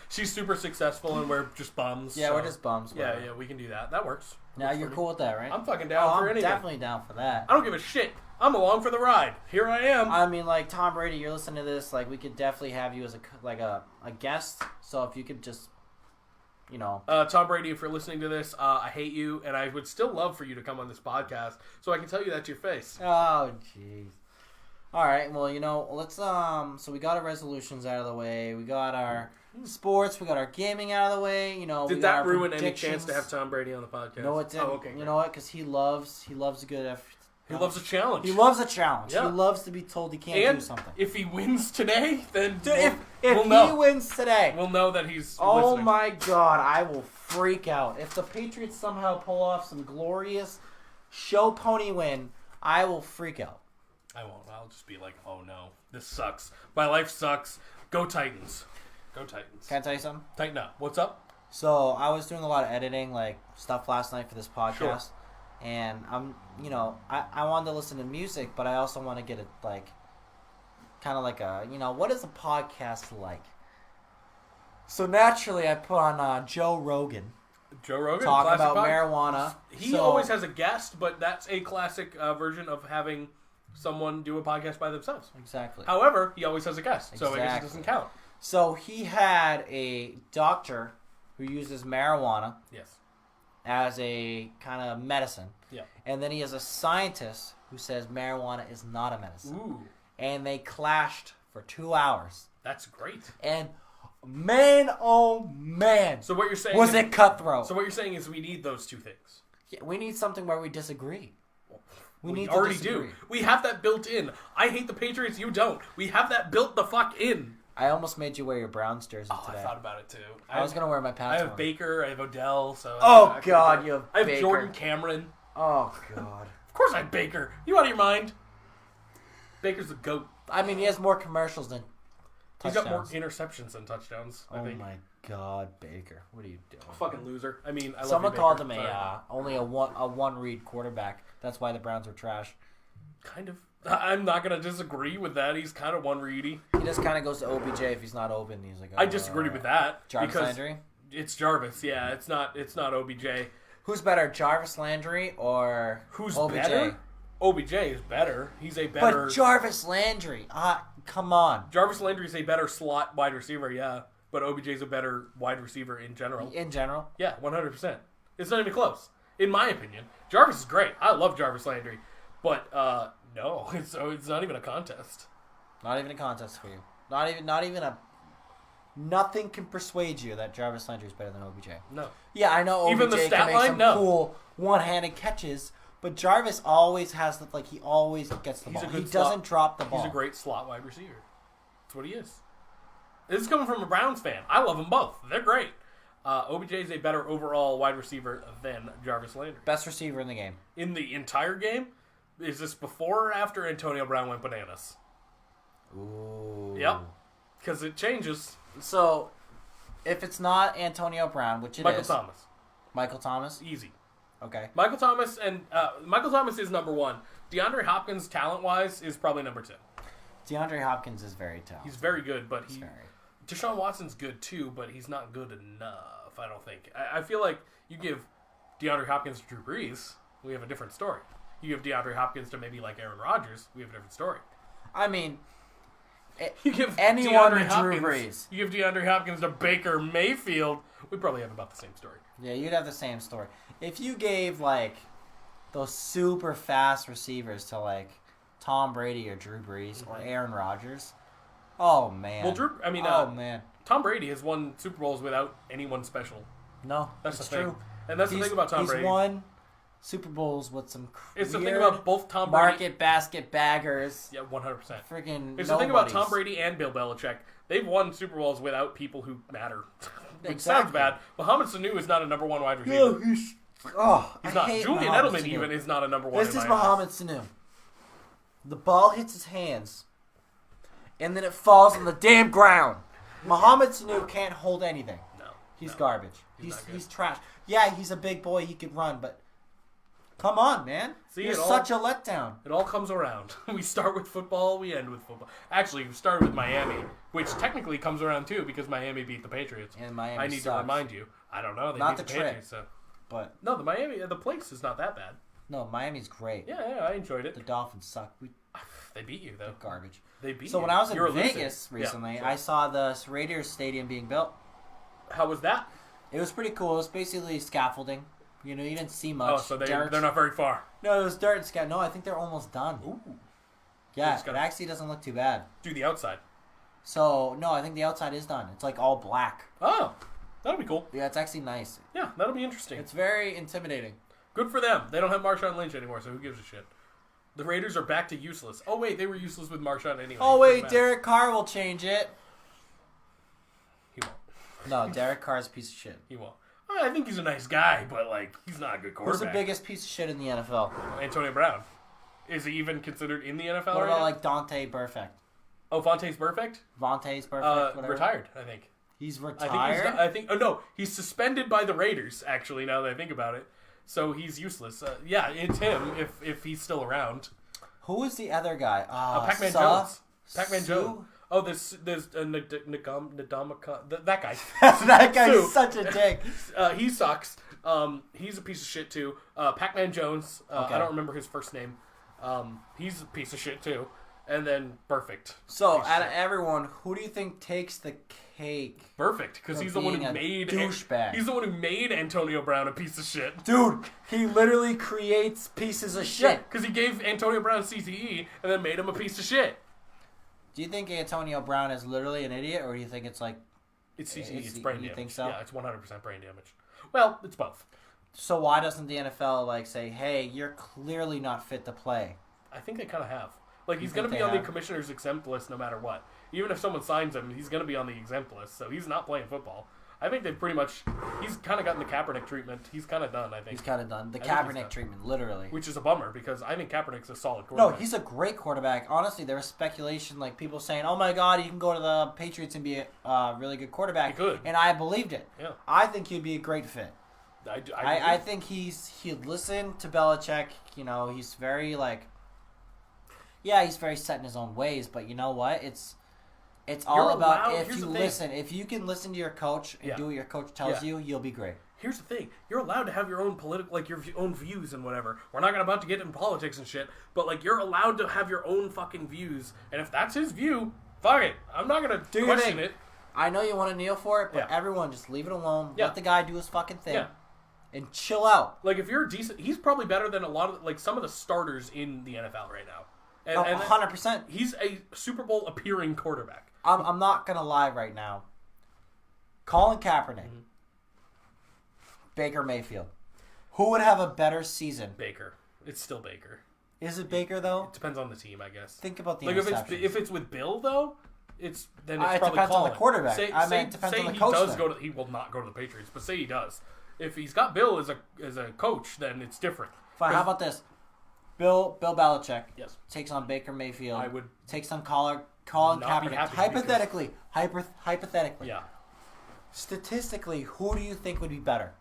She's super successful, and we're just bums. Yeah, so. we're just bums. Yeah, whatever. yeah, we can do that. That works. Now you're cool with that, right? I'm fucking down for I'm anything. definitely down for that. I don't give a shit. I'm along for the ride. Here I am. I mean, like Tom Brady, you're listening to this. Like, we could definitely have you as a guest. So if you could just, Tom Brady, if you're listening to this, I hate you, and I would still love for you to come on this podcast so I can tell you that to your face. Oh, jeez. All right. Well, let's So we got our resolutions out of the way. We got our sports. We got our gaming out of the way. We Did got that our ruin any predictions. chance to have Tom Brady on the podcast? No, it didn't. Oh, okay. You know what? Because he loves a good effort. He loves a challenge. He loves a challenge. Yeah. He loves to be told he can't and do something. if he wins today, then If we'll he know. wins today, We'll know that he's oh listening. my God, I will freak out. If the Patriots somehow pull off some glorious show pony win, I will freak out. I won't. I'll just be like, oh no, this sucks. My life sucks. Go Titans. Go Titans. Can I tell you something? Tighten up. What's up? So I was doing a lot of editing, like stuff last night for this podcast, Sure. and I wanted to listen to music, but I also want to get it like, kind of like a, what is a podcast like? So naturally, I put on Joe Rogan Joe Rogan. talking classic about pod- marijuana. He So- always has a guest, but that's a classic version of having someone do a podcast by themselves. Exactly. However, he always has a guest, so I guess it Exactly. doesn't count. So he had a doctor who uses marijuana Yes. as a kind of medicine. Yeah. And then he has a scientist who says marijuana is not a medicine. Ooh, And they clashed for 2 hours. that's great. And man, oh man, So what you're saying was is, it cutthroat. So what you're saying is we need those two things. Yeah, we need something where we disagree. We need to already disagree. do. We have that built in. I hate the Patriots. You don't. We have that built the fuck in. I almost made you wear your Browns jersey Oh, today. I thought about it too. I was going to wear my I Pats have one. Baker. I have Odell. So Oh, I could've God, done- you have I have Baker. Jordan Cameron. Oh, God. Of course I have Baker. You out of your mind? Baker's the GOAT. I mean, he has more commercials than He's touchdowns. got more interceptions than touchdowns. I Oh, think. my God, Baker. What are you doing? Fucking loser. I mean, I love Someone you, called Baker. him Sorry. only a one-read quarterback. That's why the Browns were trash. Kind of. I'm not gonna disagree with that. He's kind of one reedy. He just kind of goes to OBJ if he's not open. He's like, I disagree with that Jarvis because Landry? it's Jarvis. Yeah, it's not OBJ. Who's better, Jarvis Landry or Who's OBJ? better? OBJ is better. He's a better. But Jarvis Landry, come on. Jarvis Landry is a better slot wide receiver. Yeah, but OBJ is a better wide receiver in general. In general, Yeah, 100%. It's not even close, in my opinion. Jarvis is great. I love Jarvis Landry, but no, it's not even a contest. not even a contest for you. Not even a. Nothing can persuade you that Jarvis Landry is better than OBJ. No. Yeah, I know OBJ Even the can stat make line? some No. cool one-handed catches, but Jarvis always has he always gets the He's a ball. good He slot. doesn't drop the ball. He's a great slot wide receiver. That's what he is. This is coming from a Browns fan. I love them both. They're great. OBJ is a better overall wide receiver than Jarvis Landry. Best receiver in the game. In the entire game? Is this before or after Antonio Brown went bananas? Ooh. Yep. Because it changes. So, if it's not Antonio Brown, which it Michael is. Thomas. Michael Thomas? Easy. Okay. Michael Thomas is number one. DeAndre Hopkins, talent-wise, is probably number two. DeAndre Hopkins is very talented. He's very good, but Very. Deshaun Watson's good too, but he's not good enough, I don't think. I feel like you give DeAndre Hopkins to Drew Brees, we have a different story. You give DeAndre Hopkins to maybe like Aaron Rodgers, we have a different story. I mean, You give anyone DeAndre to Drew Hopkins, Brees. You give DeAndre Hopkins to Baker Mayfield, we probably have about the same story. Yeah, you'd have the same story. If you gave, like, those super fast receivers to, like, Tom Brady or Drew Brees or Aaron Rodgers, oh, man. Well, man. Tom Brady has won Super Bowls without anyone special. No, That's it's the thing. true. And that's the thing about Tom Brady. He's won Super Bowls with some It's the weird thing about both Tom Brady. market basket baggers. Yeah, 100%. Freaking It's the thing about Tom Brady and Bill Belichick. They've won Super Bowls without people who matter. Which sounds Exactly. bad. Mohamed Sanu is not a number one wide receiver. No, he's He's not. hate Julian Mohamed Edelman Sanu. even is not a number one. This in is my eyes. Mohamed Sanu. The ball hits his hands, and then it falls on the damn ground. Mohamed Sanu can't hold anything. No, He's no. garbage. He's not good. He's trash. Yeah, he's a big boy. He could run, but come on, man. See, You're it all- such a letdown. It all comes around. We start with football, we end with football. Actually, we started with Miami, which technically comes around too because Miami beat the Patriots. And Miami I need to sucks. remind you. I don't know. They Not beat the the trip. Patriots. So. But No, the place is not that bad. no, Miami's great. Yeah, I enjoyed it. The Dolphins suck. They beat you though. Garbage. They beat So you. when I was in You're a loser. Vegas recently, Yeah, I saw the Raiders stadium being built. How was that? It was pretty cool. It was basically scaffolding. You know, you didn't see much. Oh, so Dirt. they're not very far. No, it was dirt and scaffolding. No, I think they're almost done. Ooh. Yeah, just it gotta- actually doesn't look too bad. Do the outside. So, no, I think the outside is done. It's like all black. Oh, that'll be cool. Yeah, it's actually nice. Yeah, that'll be interesting. It's very intimidating. Good for them. They don't have Marshawn Lynch anymore, so who gives a shit? The Raiders are back to useless. Oh, wait, they were useless with Marshawn anyway. Oh, Doesn't wait, matter. Derek Carr will change it. He won't. No, Derek Carr's a piece of shit. He won't. I think he's a nice guy, but, like, he's not a good Who's quarterback. the biggest piece of shit in the NFL? Antonio Brown. Is he even considered in the NFL What right about, now? like, Dante Perfect? Oh, Vontae's perfect? Vontae's Perfect, whatever. Retired, I think. He's I retired? think. Oh no, he's suspended by the Raiders. Actually, now that I think about it, so he's useless. Yeah, it's him if he's still around. Who is the other guy? Pac-Man Suh? Jones. Pac-Man Sue? Jones. Oh, there's Nadamaka. That guy. That guy Sue. is such a dick. He sucks. He's a piece of shit too. Pac-Man Jones. Okay. I don't remember his first name. He's a piece of shit too. And then Perfect. So, Piece of out of shit. everyone, who do you think takes the cake? Perfect, because For he's the one being who a made douchebag. He's the one who made Antonio Brown a piece of shit. Dude, he literally creates pieces of Yeah, shit. because he gave Antonio Brown CTE and then made him a piece of shit. Do you think Antonio Brown is literally an idiot, or do you think it's like... It's CTE. Is It's he- brain you damage. think so? Yeah, it's 100% brain damage. Well, it's both. So why doesn't the NFL, like, say, hey, you're clearly not fit to play? I think they kind of have. Like, he's think going to be they on the have? commissioner's exempt list no matter what. Even if someone signs him, he's going to be on the exempt list, so he's not playing football. I think they've pretty much... He's kind of gotten the Kaepernick treatment. He's kind of done, I think. He's kind of done. The I think he's Kaepernick done. treatment, literally. Which is a bummer, because I think Kaepernick's a solid No, quarterback. he's a great quarterback. Honestly, there was speculation, like people saying, "Oh my God, he can go to the Patriots and be a really good quarterback." He could. And I believed it. Yeah. I think he'd be a great fit. I think he'd listen to Belichick. You know, he's very like, yeah, he's very set in his own ways. But you know what? It's all You're about allowed- if here's you the thing. listen. If you can listen to your coach and Yeah. do what your coach tells Yeah. you, you'll be great. Here's the thing: you're allowed to have your own political, like your own views and whatever. We're not about to get in politics and shit, but like you're allowed to have your own fucking views. And if that's his view, fuck it. I'm not gonna Do your question thing. it. I know you want to kneel for it, but Yeah. everyone just leave it alone. Yeah. Let the guy do his fucking thing Yeah. and chill out. Like if you're decent, he's probably better than a lot of like some of the starters in the NFL right now. And, and 100%. he's a Super Bowl appearing quarterback. I'm not gonna lie right now. Colin Kaepernick, Mm-hmm. Baker Mayfield, who would have a better season? Baker, it's still Baker. Is it Baker though? It depends on the team, I guess. Think about the Like interceptions. if it's with Bill though, it's It probably depends on Colin. the quarterback. It depends say on the he coach. does then. go to. He will not go to the Patriots, but say he does. If he's got Bill as a coach, then it's different. Fine. How about this? Bill Belichick Yes, takes on Baker Mayfield. I would takes on Colin not be Kaepernick. happy Hypothetically. Yeah. Statistically, who do you think would be better?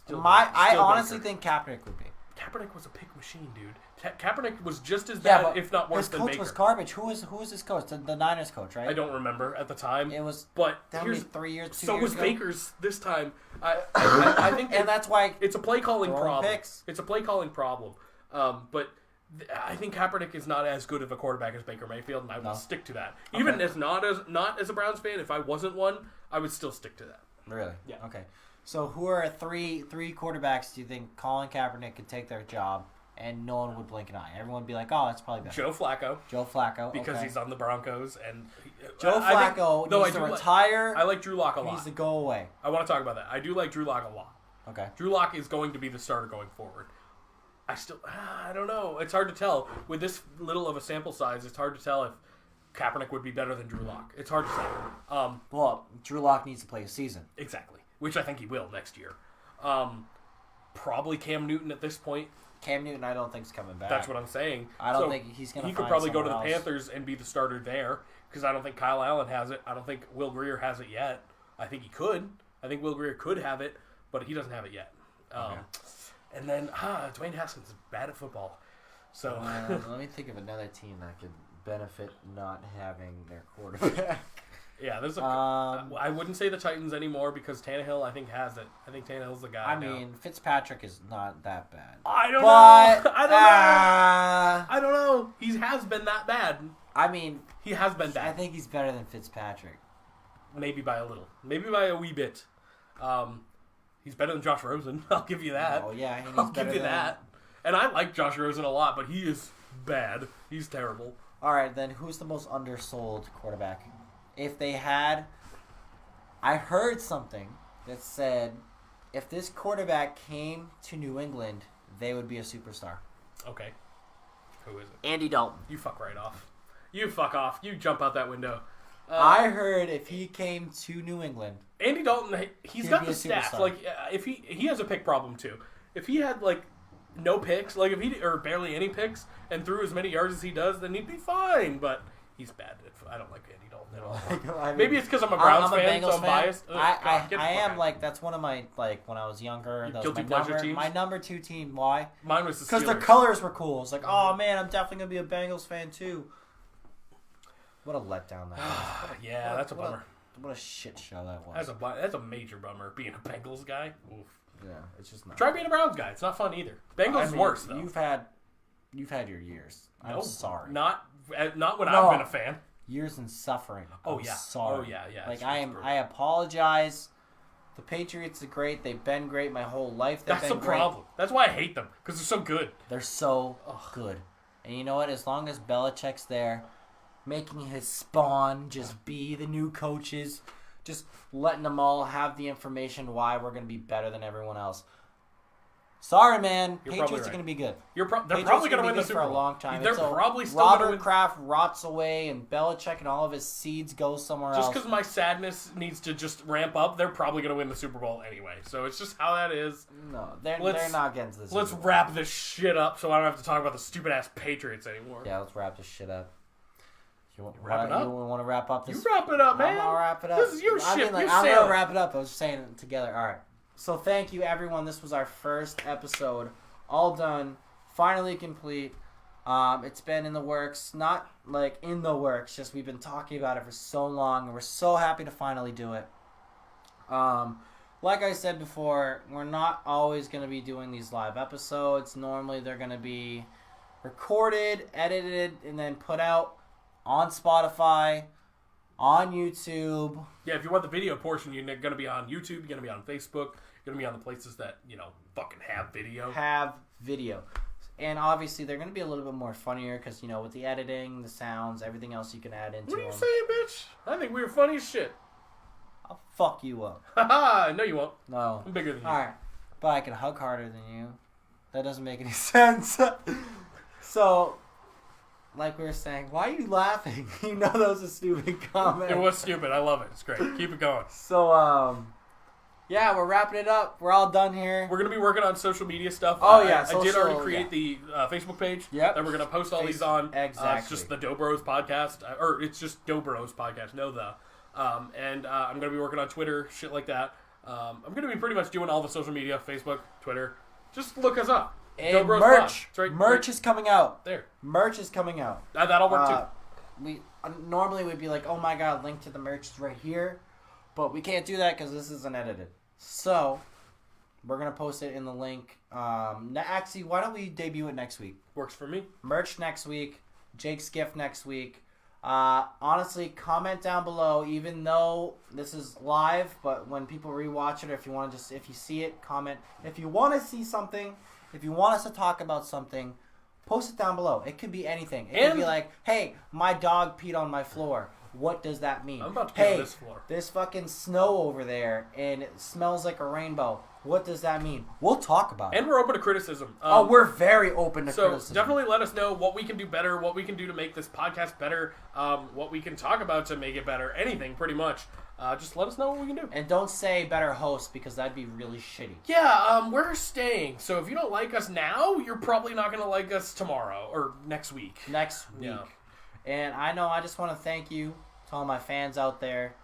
I I honestly think Kaepernick would be. Kaepernick was a pick machine, dude. Kaepernick was just as Yeah, bad, but if not worse, his than coach Baker. was garbage. Who was his coach? The Niners coach, right? I don't remember at the time. It was. But How many? here's 3 years. 2 so years was ago? Baker's this time. I think And that's why. it's a play calling Throwing problem. picks. It's a play calling problem. But I think Kaepernick is not as good of a quarterback as Baker Mayfield, and I will stick to that. Okay. Even as not as a Browns fan, if I wasn't one, I would still stick to that. Really? Yeah. Okay. So who are three quarterbacks do you think Colin Kaepernick could take their job and no one would blink an eye? Everyone would be like, "Oh, that's probably better." Joe Flacco, Joe Flacco, because okay. he's on the Broncos, and Joe Flacco needs to retire. I like Drew Lock a He lot. needs to go away. I want to talk about that. I do like Drew Lock a lot. Okay. Drew Lock is going to be the starter going forward. I don't know. It's hard to tell. With this little of a sample size, it's hard to tell if Kaepernick would be better than Drew Lock. It's hard to say. Well, Drew Lock needs to play a season. Exactly. Which I think he will next year. Probably Cam Newton at this point. Cam Newton, I don't think is coming back. That's what I'm saying. I don't think he's going to. He could probably go to the Panthers and be the starter there, because I don't think Kyle Allen has it. I don't think Will Grier has it yet. I think he could. I think Will Grier could have it, but he doesn't have it yet. Okay. And then Dwayne Haskins is bad at football. So let me think of another team that could benefit not having their quarterback. yeah, there's I wouldn't say the Titans anymore because Tannehill I think has it. I think Tannehill's the guy. I mean, Fitzpatrick is not that bad. I don't know. I don't know. He has been that bad. I mean, he has been I bad. think he's better than Fitzpatrick. Maybe by a little. Maybe by a wee bit. He's better than Josh Rosen. I'll give you that. Oh yeah, he's I'll better give you than... that. And I like Josh Rosen a lot, but he is bad. He's terrible. All right, then who's the most undersold quarterback? If they had, I heard something that said if this quarterback came to New England, they would be a superstar. Okay. Who is it? Andy Dalton. You fuck right off. You fuck off. You jump out that window. I heard if he came to New England, Andy Dalton, he's He'd got be the a staff. superstar. Like, if he has a pick problem too. If he had like no picks, like if he or barely any picks, and threw as many yards as he does, then he'd be fine. But he's bad. I don't like Andy Dalton at all. I mean, Maybe it's because I'm a Browns I'm a fan, Bengals so I'm fan. biased. Ugh, God, get the I fuck am out. like that's one of my when I was younger. That was guilty my pleasure number, teams? my number 2 team. Why? Mine was the Because the Steelers. colors were cool. It's like, oh man, I'm definitely gonna be a Bengals fan too. What a letdown that was. Yeah, that's a bummer. What a shit show that was. That's a major bummer. Being a Bengals guy. Oof. Yeah, it's just not. Try being a Browns guy. It's not fun either. Bengals is worse though. You've had your years. I'm No, sorry. Not when No. I've been a fan. Years in suffering. Oh, I'm yeah. Sorry. Oh, yeah. Like It's I am. true. I apologize. The Patriots are great. They've been great my whole life. They've That's been the great. problem. That's why I hate them because they're so good. They're so good. And you know what? As long as Belichick's there, making his spawn just be the new coaches, just letting them all have the information why we're going to be better than everyone else. Sorry, man. You're probably Patriots right. are going to be good. They're Patriots probably are going to be win the good Super for Bowl. a long time. They're until probably still going to Robert win. Kraft rots away and Belichick and all of his seeds go somewhere Just else. because my sadness needs to just ramp up, they're probably going to win the Super Bowl anyway. So it's just how that is. No, they're Let's- not getting to this. Let's wrap this shit up so I don't have to talk about the stupid ass Patriots anymore. Yeah, let's wrap this shit up. You want, Wrap it up? You want to wrap up You this? wrap it up, man. I'll wrap it up. This is your I shit. mean, like, You I'm sail gonna it. wrap it up. I was saying it together. All right. So thank you, everyone. This was our first episode, all done, finally complete. It's been in the works, not like in the works. Just we've been talking about it for so long, and we're so happy to finally do it. Like I said before, we're not always gonna be doing these live episodes. Normally, they're gonna be recorded, edited, and then put out on Spotify, on YouTube. Yeah, if you want the video portion, you're going to be on YouTube, you're going to be on Facebook, you're going to be on the places that, fucking have video. Have video. And obviously, they're going to be a little bit more funnier because, with the editing, the sounds, everything else you can add into What are you them. saying, bitch? I think we were funny as shit. I'll fuck you up. Haha, no you won't. No. I'm bigger than you. Alright. But I can hug harder than you. That doesn't make any sense. So, like we were saying, why are you laughing? You know that was a stupid comment. It was stupid. I love it. It's great. Keep it going. So, yeah, we're wrapping it up. We're all done here. We're going to be working on social media stuff. Oh, yeah. I did already create the Facebook page Yep. that we're going to post all these on. Exactly. It's just the Dobros podcast. Or it's just Dobros podcast. No, the. And I'm going to be working on Twitter, shit like that. I'm going to be pretty much doing all the social media, Facebook, Twitter. Just look us up. And Dobros merch. Pod. Right, merch is coming out. there. Merch is coming out. That'll work too. We normally we'd be like, oh my god, link to the merch is right here, but we can't do that because this isn't edited. So we're gonna post it in the link. Actually, why don't we debut it next week? Works for me. Merch next week. Jake's gift next week. Honestly, comment down below. Even though this is live, but when people rewatch it, or if you want to if you see it, comment. If you want to see something, if you want us to talk about something, post it down below. It could be anything. It could be like, hey, my dog peed on my floor. What does that mean? I'm about to pee on this floor. There's fucking snow over there, and it smells like a rainbow. What does that mean? We'll talk about it. And we're open to criticism. We're very open to criticism. So definitely let us know what we can do better, what we can do to make this podcast better, what we can talk about to make it better, anything pretty much. Just let us know what we can do. And don't say better host because that'd be really shitty. Yeah, we're staying. So if you don't like us now, you're probably not going to like us tomorrow or next week. Next week. Yeah. And I just want to thank you to all my fans out there.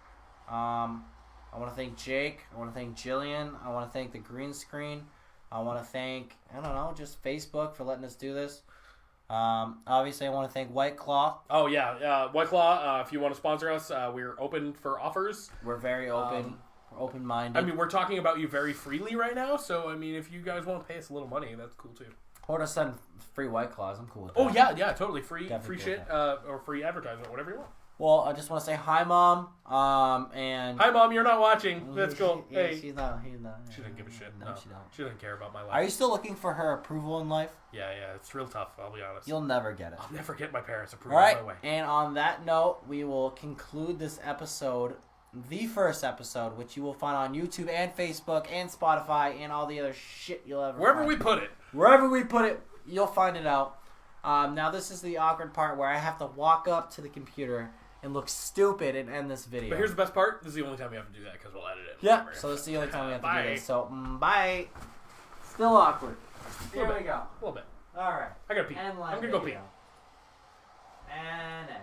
I want to thank Jake. I want to thank Jillian. I want to thank the green screen. I want to thank, just Facebook for letting us do this. Obviously, I want to thank White Claw. Oh, yeah. White Claw, if you want to sponsor us, we're open for offers. We're very open. We're open-minded. I mean, we're talking about you very freely right now, so, I mean, if you guys want to pay us a little money, that's cool, too. Or to send free White Claws. I'm cool with that. Oh, yeah, totally. Free Definitely shit, or free advertisement, whatever you want. Well, I just want to say hi, Mom. And Hi, Mom, you're not watching. That's cool. Yeah, Hey. she's not. She doesn't give a shit. No, she don't. She doesn't care about my life. Are you still looking for her approval in life? Yeah, it's real tough, I'll be honest. You'll never get it. I'll never get my parents' approval All right. my way. And on that note, we will conclude this episode, the first episode, which you will find on YouTube and Facebook and Spotify and all the other shit you'll ever Wherever find. we put it. Wherever we put it, you'll find it out. Now, this is the awkward part where I have to walk up to the computer and look stupid and end this video. But here's the best part. This is the only time we have to do that because we'll edit it. Yeah, so this is the only time we have to Bye. do this. So, bye. Still awkward. Here Little we bit. go. A little bit. All right. I gotta pee. End I'm live gonna go pee. video. And end.